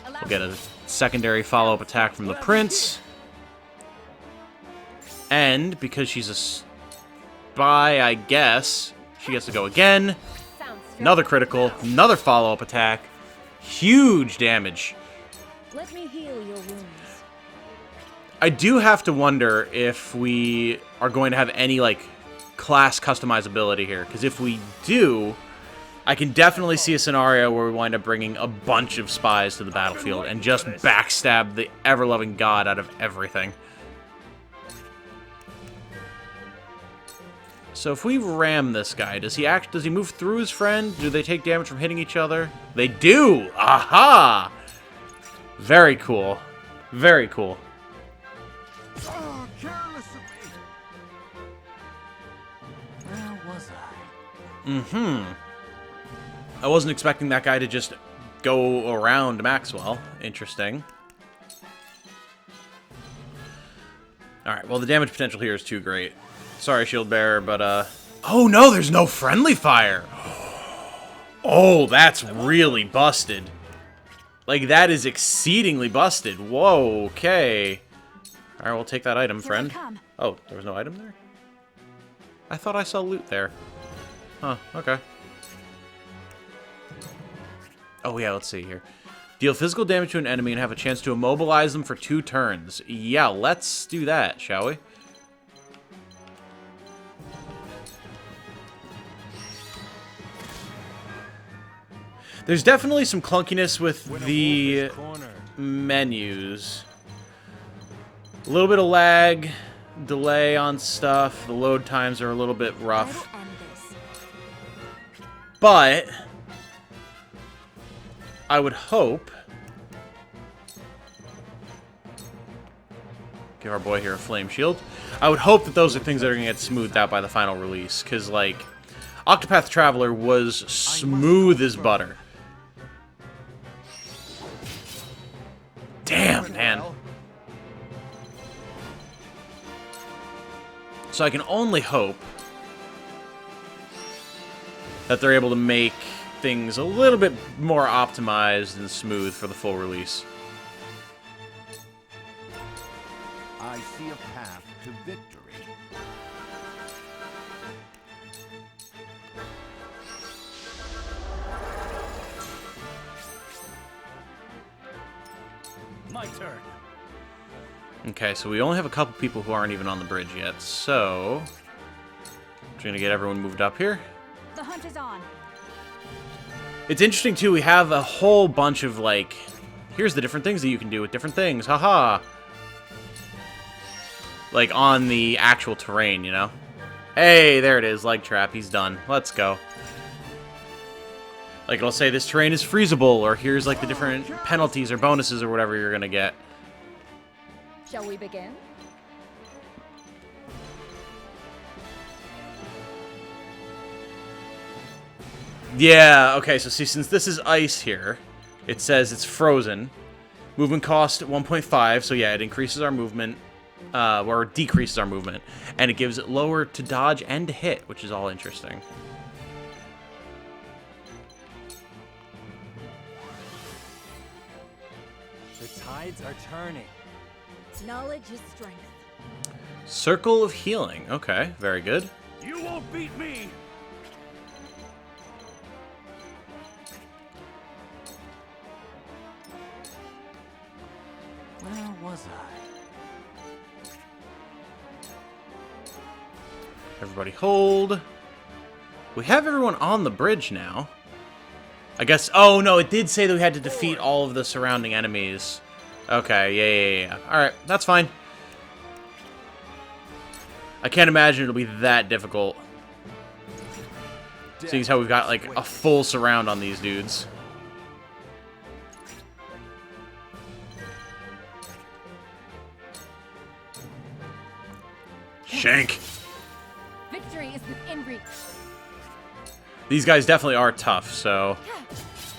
We'll get a secondary follow-up attack from the Prince. And, because she's a spy, I guess, she gets to go again. Another critical. Another follow-up attack. Huge damage. Let me heal your wounds. I do have to wonder if we are going to have any, like, class customizability here. Because if we do, I can definitely see a scenario where we wind up bringing a bunch of spies to the battlefield and just backstab the ever-loving god out of everything. So if we ram this guy, does he move through his friend? Do they take damage from hitting each other? They do! Aha! Very cool. Very cool. Oh, careless of me. Where was I? Mm-hmm. I wasn't expecting that guy to just go around Maxwell. Interesting. Alright, well the damage potential here is too great. Sorry, Shield Bearer, but, oh no, there's no friendly fire! Oh, that's really busted. Like, that is exceedingly busted. Whoa, okay. Alright, we'll take that item, friend. Oh, there was no item there? I thought I saw loot there. Huh, okay. Oh, yeah, let's see here. Deal physical damage to an enemy and have a chance to immobilize them for 2 turns. Yeah, let's do that, shall we? There's definitely some clunkiness with the menus. A little bit of lag, delay on stuff. The load times are a little bit rough. But I would hope... Give our boy here a flame shield. I would hope that those are things that are going to get smoothed out by the final release. Because, like, Octopath Traveler was smooth as butter. Damn, man. So I can only hope that they're able to make things a little bit more optimized and smooth for the full release. I see a path to victory. My turn. Okay, so we only have a couple people who aren't even on the bridge yet, so... Just gonna get everyone moved up here. The hunt is on. It's interesting, too, we have a whole bunch of, like, here's the different things that you can do with different things, haha. Like, on the actual terrain, you know? Hey, there it is, leg trap, he's done. Let's go. Like, it'll say this terrain is freezable, or here's, like, the different penalties or bonuses or whatever you're gonna get. Shall we begin? Yeah, okay, so see, since this is ice here, it says it's frozen. Movement cost 1.5, so yeah, it increases our movement, or decreases our movement. And it gives it lower to dodge and to hit, which is all interesting. The tides are turning. Knowledge is strength. Circle of Healing, okay, very good. You won't beat me! Where was I? Everybody hold. We have everyone on the bridge now. I guess, oh no, it did say that we had to defeat all of the surrounding enemies. Okay, yeah. Alright, that's fine. I can't imagine it'll be that difficult. Seeing as how we've got, like, a full surround on these dudes. Shank. Victory is within reach. These guys definitely are tough, so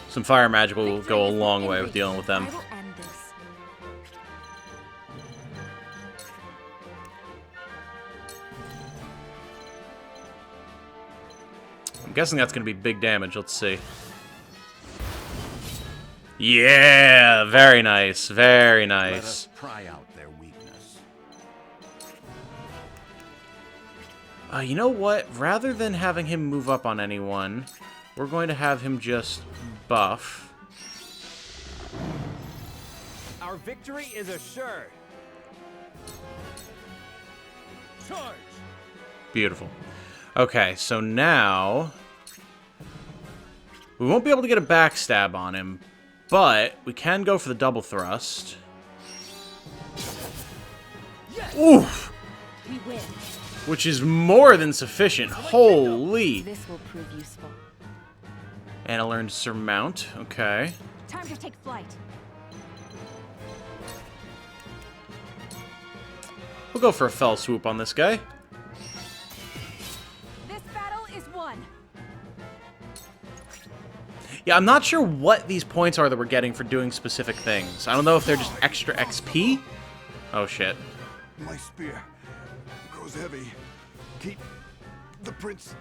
some fire magic will go a long way with dealing with them. I will end this. I'm guessing that's going to be big damage. Let's see. Yeah, very nice, very nice. Let us pry out their weakness. You know what? Rather than having him move up on anyone, we're going to have him just buff. Our victory is assured. Charge! Beautiful. Okay, so now we won't be able to get a backstab on him, but we can go for the double thrust. Yes! Oof! We win. Which is more than sufficient. Holy! This will prove useful. And I learned Surmount. Okay. Time to take flight. We'll go for a fell swoop on this guy. This battle is won. Yeah, I'm not sure what these points are that we're getting for doing specific things. I don't know if they're just extra XP. Oh, shit. My spear grows heavy. Keep the prince.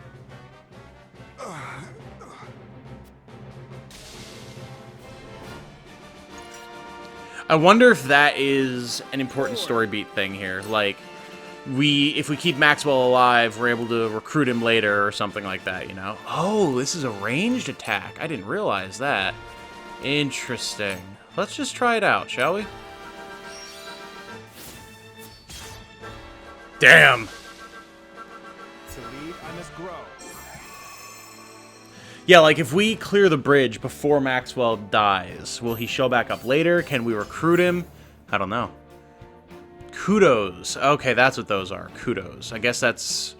I wonder if that is an important story beat thing here. Like, if we keep Maxwell alive, we're able to recruit him later or something like that, you know? Oh, this is a ranged attack. I didn't realize that. Interesting. Let's just try it out, shall we? Damn! To lead, I must grow. Yeah, like, if we clear the bridge before Maxwell dies, will he show back up later? Can we recruit him? I don't know. Kudos. Okay, that's what those are. Kudos. I guess that's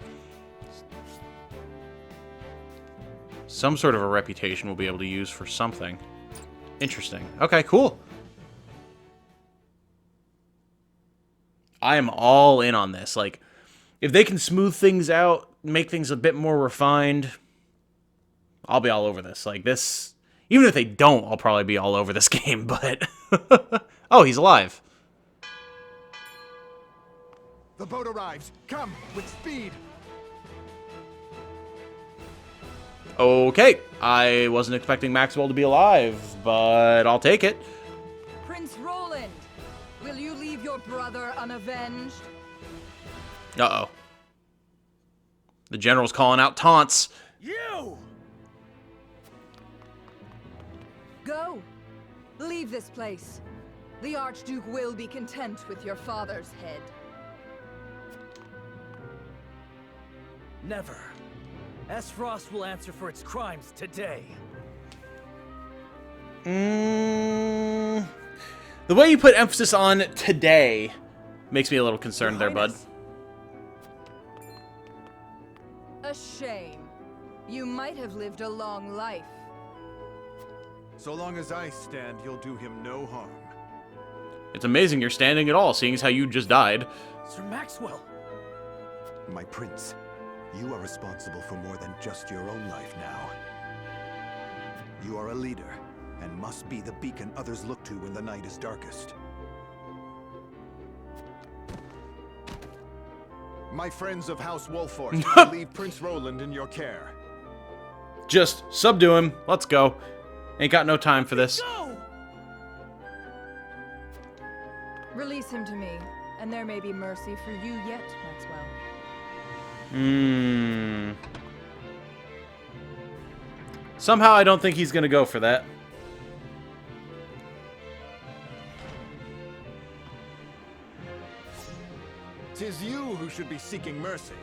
some sort of a reputation we'll be able to use for something. Interesting. Okay, cool. I am all in on this. Like, if they can smooth things out, make things a bit more refined, I'll be all over this. Like, this... Even if they don't, I'll probably be all over this game, but... Oh, he's alive. The boat arrives. Come, with speed. Okay. I wasn't expecting Maxwell to be alive, but I'll take it. Prince Roland, will you leave your brother unavenged? Uh-oh. The general's calling out taunts. You! Go. Leave this place. The Archduke will be content with your father's head. Never. S-Frost will answer for its crimes today. The way you put emphasis on today makes me a little concerned there, bud. A shame. You might have lived a long life. So long as I stand, you'll do him no harm. It's amazing you're standing at all, seeing as how you just died. Sir Maxwell! My prince, you are responsible for more than just your own life now. You are a leader, and must be the beacon others look to when the night is darkest. My friends of House Wolfort, I leave Prince Roland in your care. Just subdue him. Let's go. Ain't got no time for this. Go! Release him to me, and there may be mercy for you yet, Maxwell. Somehow I don't think he's gonna go for that. Tis you who should be seeking mercy.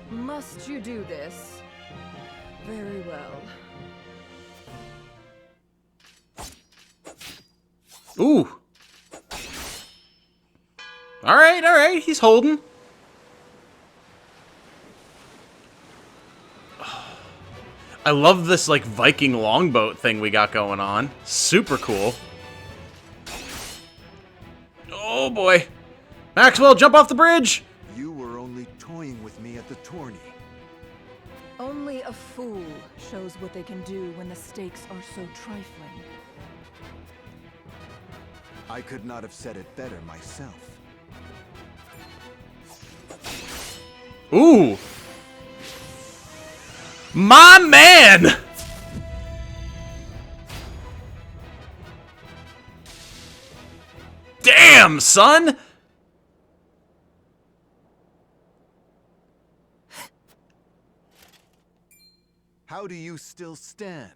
Must you do this? Very well. Ooh. Alright, he's holding. I love this, like, Viking longboat thing we got going on. Super cool. Oh, boy. Maxwell, jump off the bridge! You were only toying with me at the tourney. Only a fool shows what they can do when the stakes are so trifling. I could not have said it better myself. Ooh! My man! Damn, son! How do you still stand?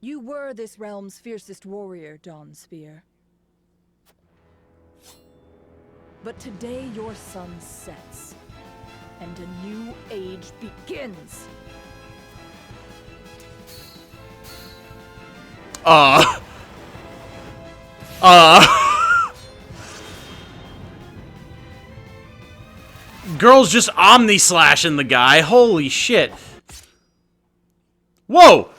You were this realm's fiercest warrior, Dawn Spear. But today your sun sets, and a new age begins. Girl's just omni-slashing the guy. Holy shit. Whoa!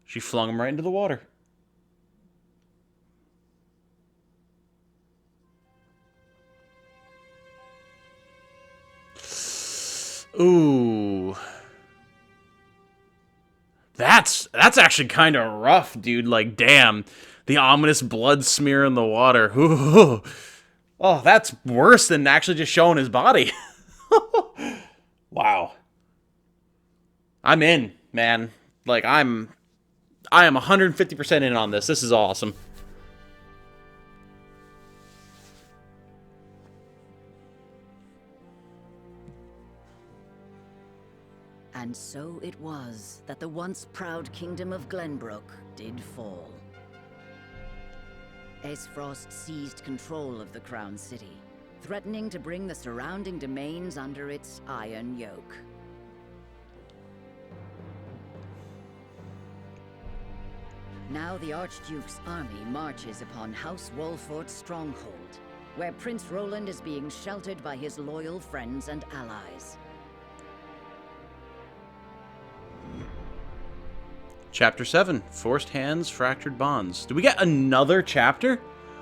She flung him right into the water. Ooh. That's actually kind of rough, dude. Like, damn. The ominous blood smear in the water. Ooh. Oh, that's worse than actually just showing his body. Wow. I'm in, man. Like, I am 150% in on this. This is awesome. And so it was that the once proud kingdom of Glenbrook did fall. Aesfrost seized control of the Crown City, threatening to bring the surrounding domains under its iron yoke. Now the Archduke's army marches upon House Wolfort's stronghold, where Prince Roland is being sheltered by his loyal friends and allies. Chapter 7, Forced Hands, Fractured Bonds. Do we get another chapter?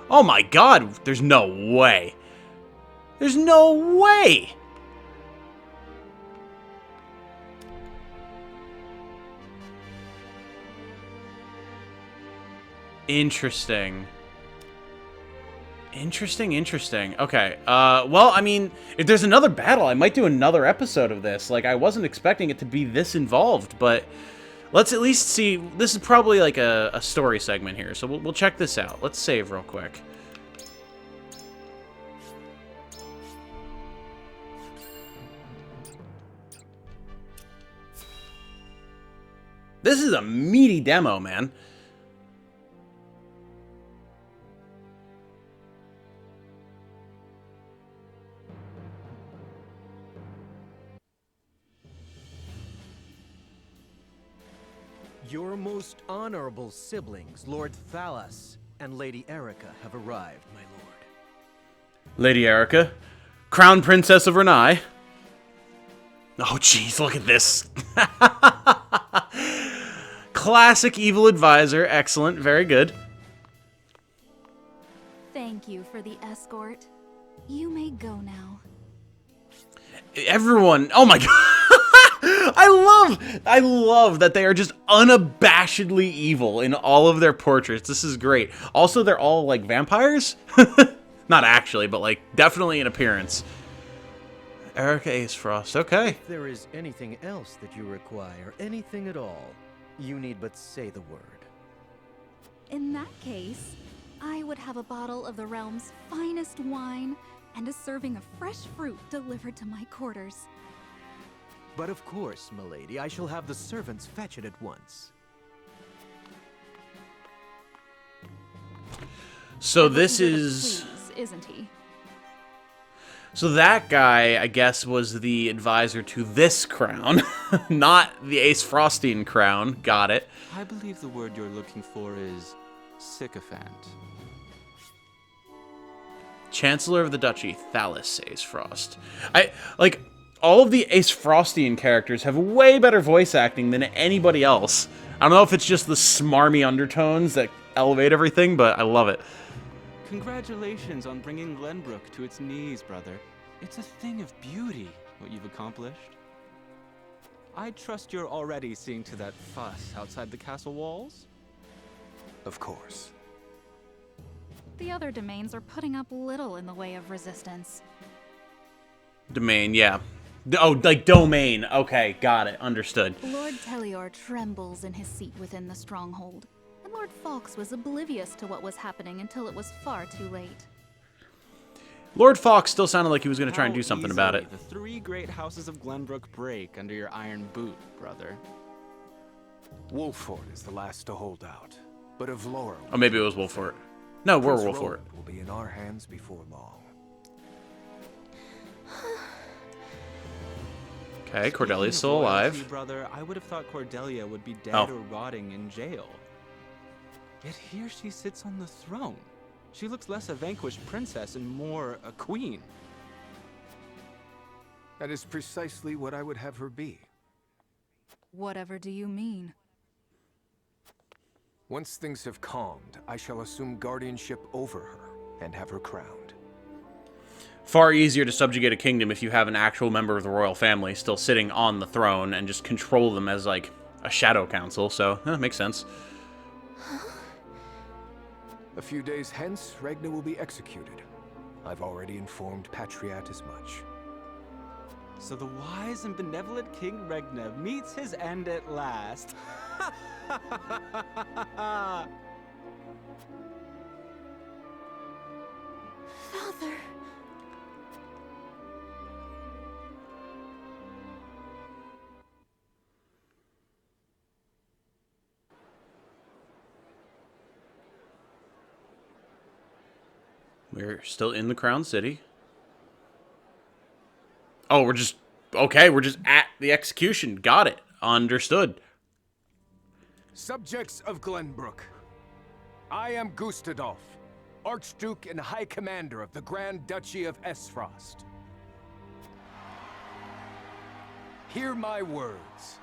Oh my god, there's no way. There's no way! Interesting. Interesting. Okay, well, I mean, if there's another battle, I might do another episode of this. Like, I wasn't expecting it to be this involved, but let's at least see. This is probably like a story segment here, so we'll check this out. Let's save real quick. This is a meaty demo, man. Your most honorable siblings, Lord Thalas and Lady Erica, have arrived, my lord. Lady Erica, Crown Princess of Renai. Oh, jeez, look at this. Classic evil advisor. Excellent. Very good. Thank you for the escort. You may go now. Everyone. Oh my god. I love that they are just unabashedly evil in all of their portraits. This is great. Also, they're all like vampires. Not actually, but like definitely in appearance. Erica Acefrost. Okay. If there is anything else that you require, anything at all, you need but say the word. In that case, I would have a bottle of the realm's finest wine and a serving of fresh fruit delivered to my quarters. But of course, milady, I shall have the servants fetch it at once. So this is... Please, isn't he? So that guy, I guess, was the advisor to this crown, not the Ace Frostian crown. Got it. I believe the word you're looking for is sycophant. Chancellor of the Duchy, Thalas Acefrost. Like, all of the Ace Frostian characters have way better voice acting than anybody else. I don't know if it's just the smarmy undertones that elevate everything, but I love it. Congratulations on bringing Glenbrook to its knees, brother. It's a thing of beauty, what you've accomplished. I trust you're already seeing to that fuss outside the castle walls? Of course. The other domains are putting up little in the way of resistance. Domain, yeah. Oh, like domain. Okay, got it. Understood. Lord Telior trembles in his seat within the stronghold. Lord Fawkes was oblivious to what was happening until it was far too late. Lord Fawkes still sounded like he was going to try and do something about it. The three great houses of Glenbrook break under your iron boot, brother. Wolford is the last to hold out, but if Laura... Oh, maybe it was Wolford. No, we're Wolford. Will be in our hands before long. Okay, Cordelia's still alive. Brother, I would have thought Cordelia would be dead or rotting in jail. Yet here she sits on the throne. She looks less a vanquished princess and more a queen. That is precisely what I would have her be. Whatever do you mean? Once things have calmed, I shall assume guardianship over her and have her crowned. Far easier to subjugate a kingdom if you have an actual member of the royal family still sitting on the throne and just control them as like a shadow council, so makes sense. A few days hence, Regna will be executed. I've already informed Patriat as much. So the wise and benevolent King Regna meets his end at last. Father. We're still in the Crown City. Oh, we're just... Okay, we're just at the execution. Got it. Understood. Subjects of Glenbrook, I am Gustadolf, Archduke and High Commander of the Grand Duchy of Esfrost. Hear my words.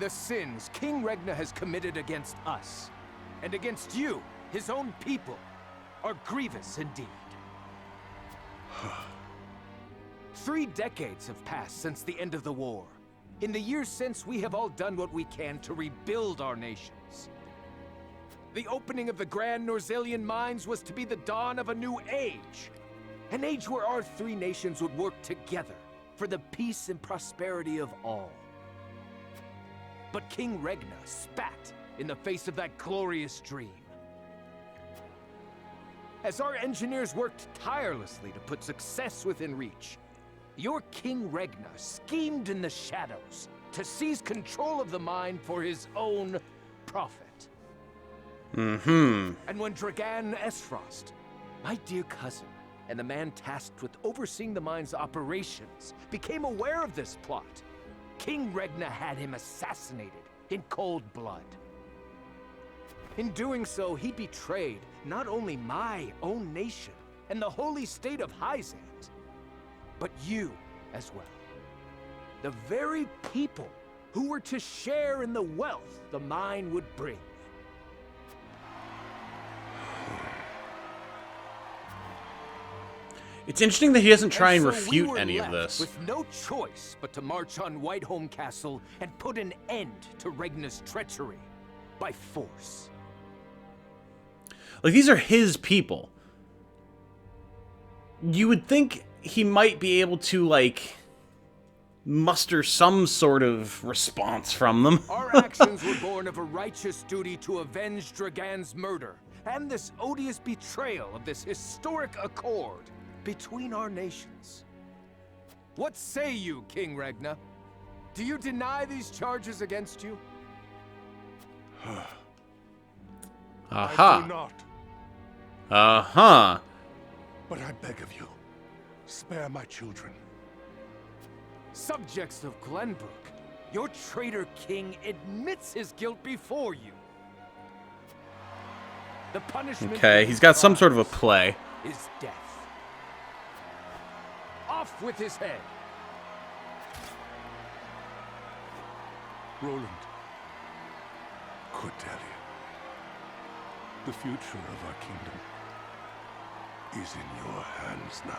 The sins King Regna has committed against us, and against you, his own people, are grievous indeed. 3 decades have passed since the end of the war. In the years since, we have all done what we can to rebuild our nations. The opening of the Grand Norzelian mines was to be the dawn of a new age. An age where our 3 nations would work together for the peace and prosperity of all. But King Regna spat in the face of that glorious dream. As our engineers worked tirelessly to put success within reach, your King Regna schemed in the shadows to seize control of the mine for his own profit. And when Dragan Esfrost, my dear cousin, and the man tasked with overseeing the mine's operations, became aware of this plot, King Regna had him assassinated in cold blood. In doing so, he betrayed not only my own nation and the holy state of Hyzant, but you as well. The very people who were to share in the wealth the mine would bring. It's interesting that he doesn't try and so refute we were any of left this. with no choice but to march on Whiteholm Castle and put an end to Regna's treachery by force. Like, these are his people. You would think he might be able to, like, muster some sort of response from them. Our actions were born of a righteous duty to avenge Dragan's murder and this odious betrayal of this historic accord between our nations. What say you, King Regna? Do you deny these charges against you? Aha. I do not. Uh-huh. But I beg of you, spare my children. Subjects of Glenbrook, your traitor king admits his guilt before you. The punishment Okay, he's got some sort of a play. is death. Off with his head. Roland, Cordelia, the future of our kingdom is in your hands now.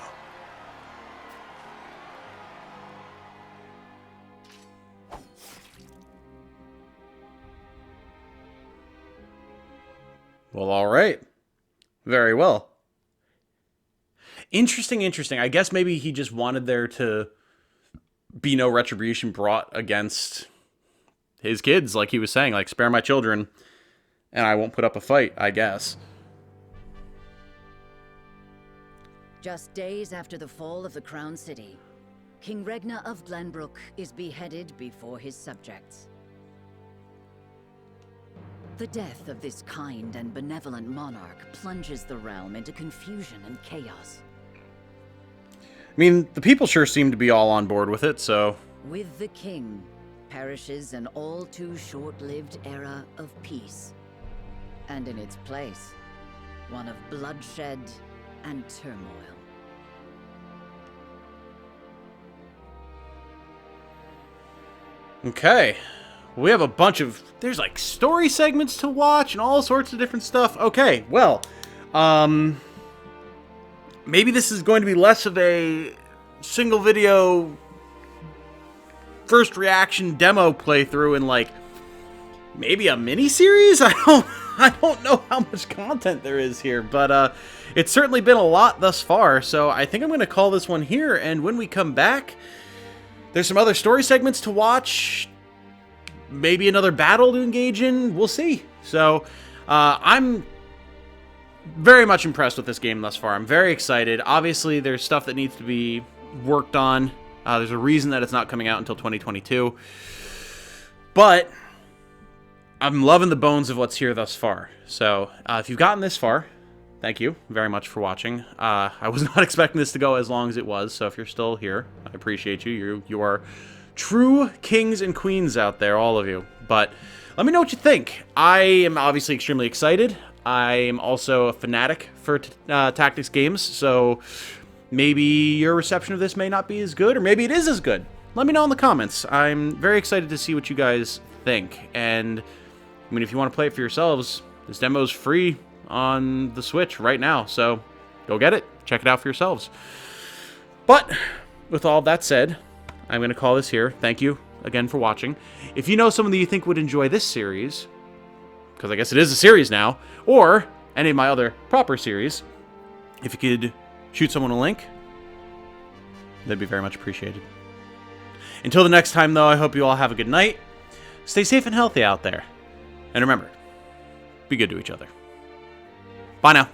Well, all right. Very well. Interesting, interesting. I guess maybe he just wanted there to be no retribution brought against his kids, like he was saying, like, spare my children, and I won't put up a fight, I guess. Just days after the fall of the Crown City, King Regna of Glenbrook is beheaded before his subjects. The death of this kind and benevolent monarch plunges the realm into confusion and chaos. I mean, the people sure seem to be all on board with it, so... With the king perishes an all too short-lived era of peace. And in its place, one of bloodshed and turmoil. Okay. We have a bunch of... There's, like, story segments to watch and all sorts of different stuff. Okay, well, maybe this is going to be less of a single video first reaction demo playthrough and, like, maybe a mini-series? I don't know how much content there is here, but it's certainly been a lot thus far, so I think I'm going to call this one here, and when we come back, there's some other story segments to watch, maybe another battle to engage in, we'll see. So, I'm very much impressed with this game thus far. I'm very excited. Obviously, there's stuff that needs to be worked on. There's a reason that it's not coming out until 2022. But I'm loving the bones of what's here thus far. So, if you've gotten this far, thank you very much for watching. I was not expecting this to go as long as it was, so if you're still here, I appreciate you. You are true kings and queens out there, all of you. But let me know what you think. I am obviously extremely excited. I am also a fanatic for tactics games, so maybe your reception of this may not be as good, or maybe it is as good. Let me know in the comments. I'm very excited to see what you guys think. And, I mean, if you want to play it for yourselves, this demo is free on the Switch right now, so go get it. Check it out for yourselves. But, with all that said, I'm going to call this here. Thank you again for watching. If you know someone that you think would enjoy this series, because I guess it is a series now, or any of my other proper series, if you could shoot someone a link, that'd be very much appreciated. Until the next time, though, I hope you all have a good night. Stay safe and healthy out there. And remember, be good to each other. Bye now.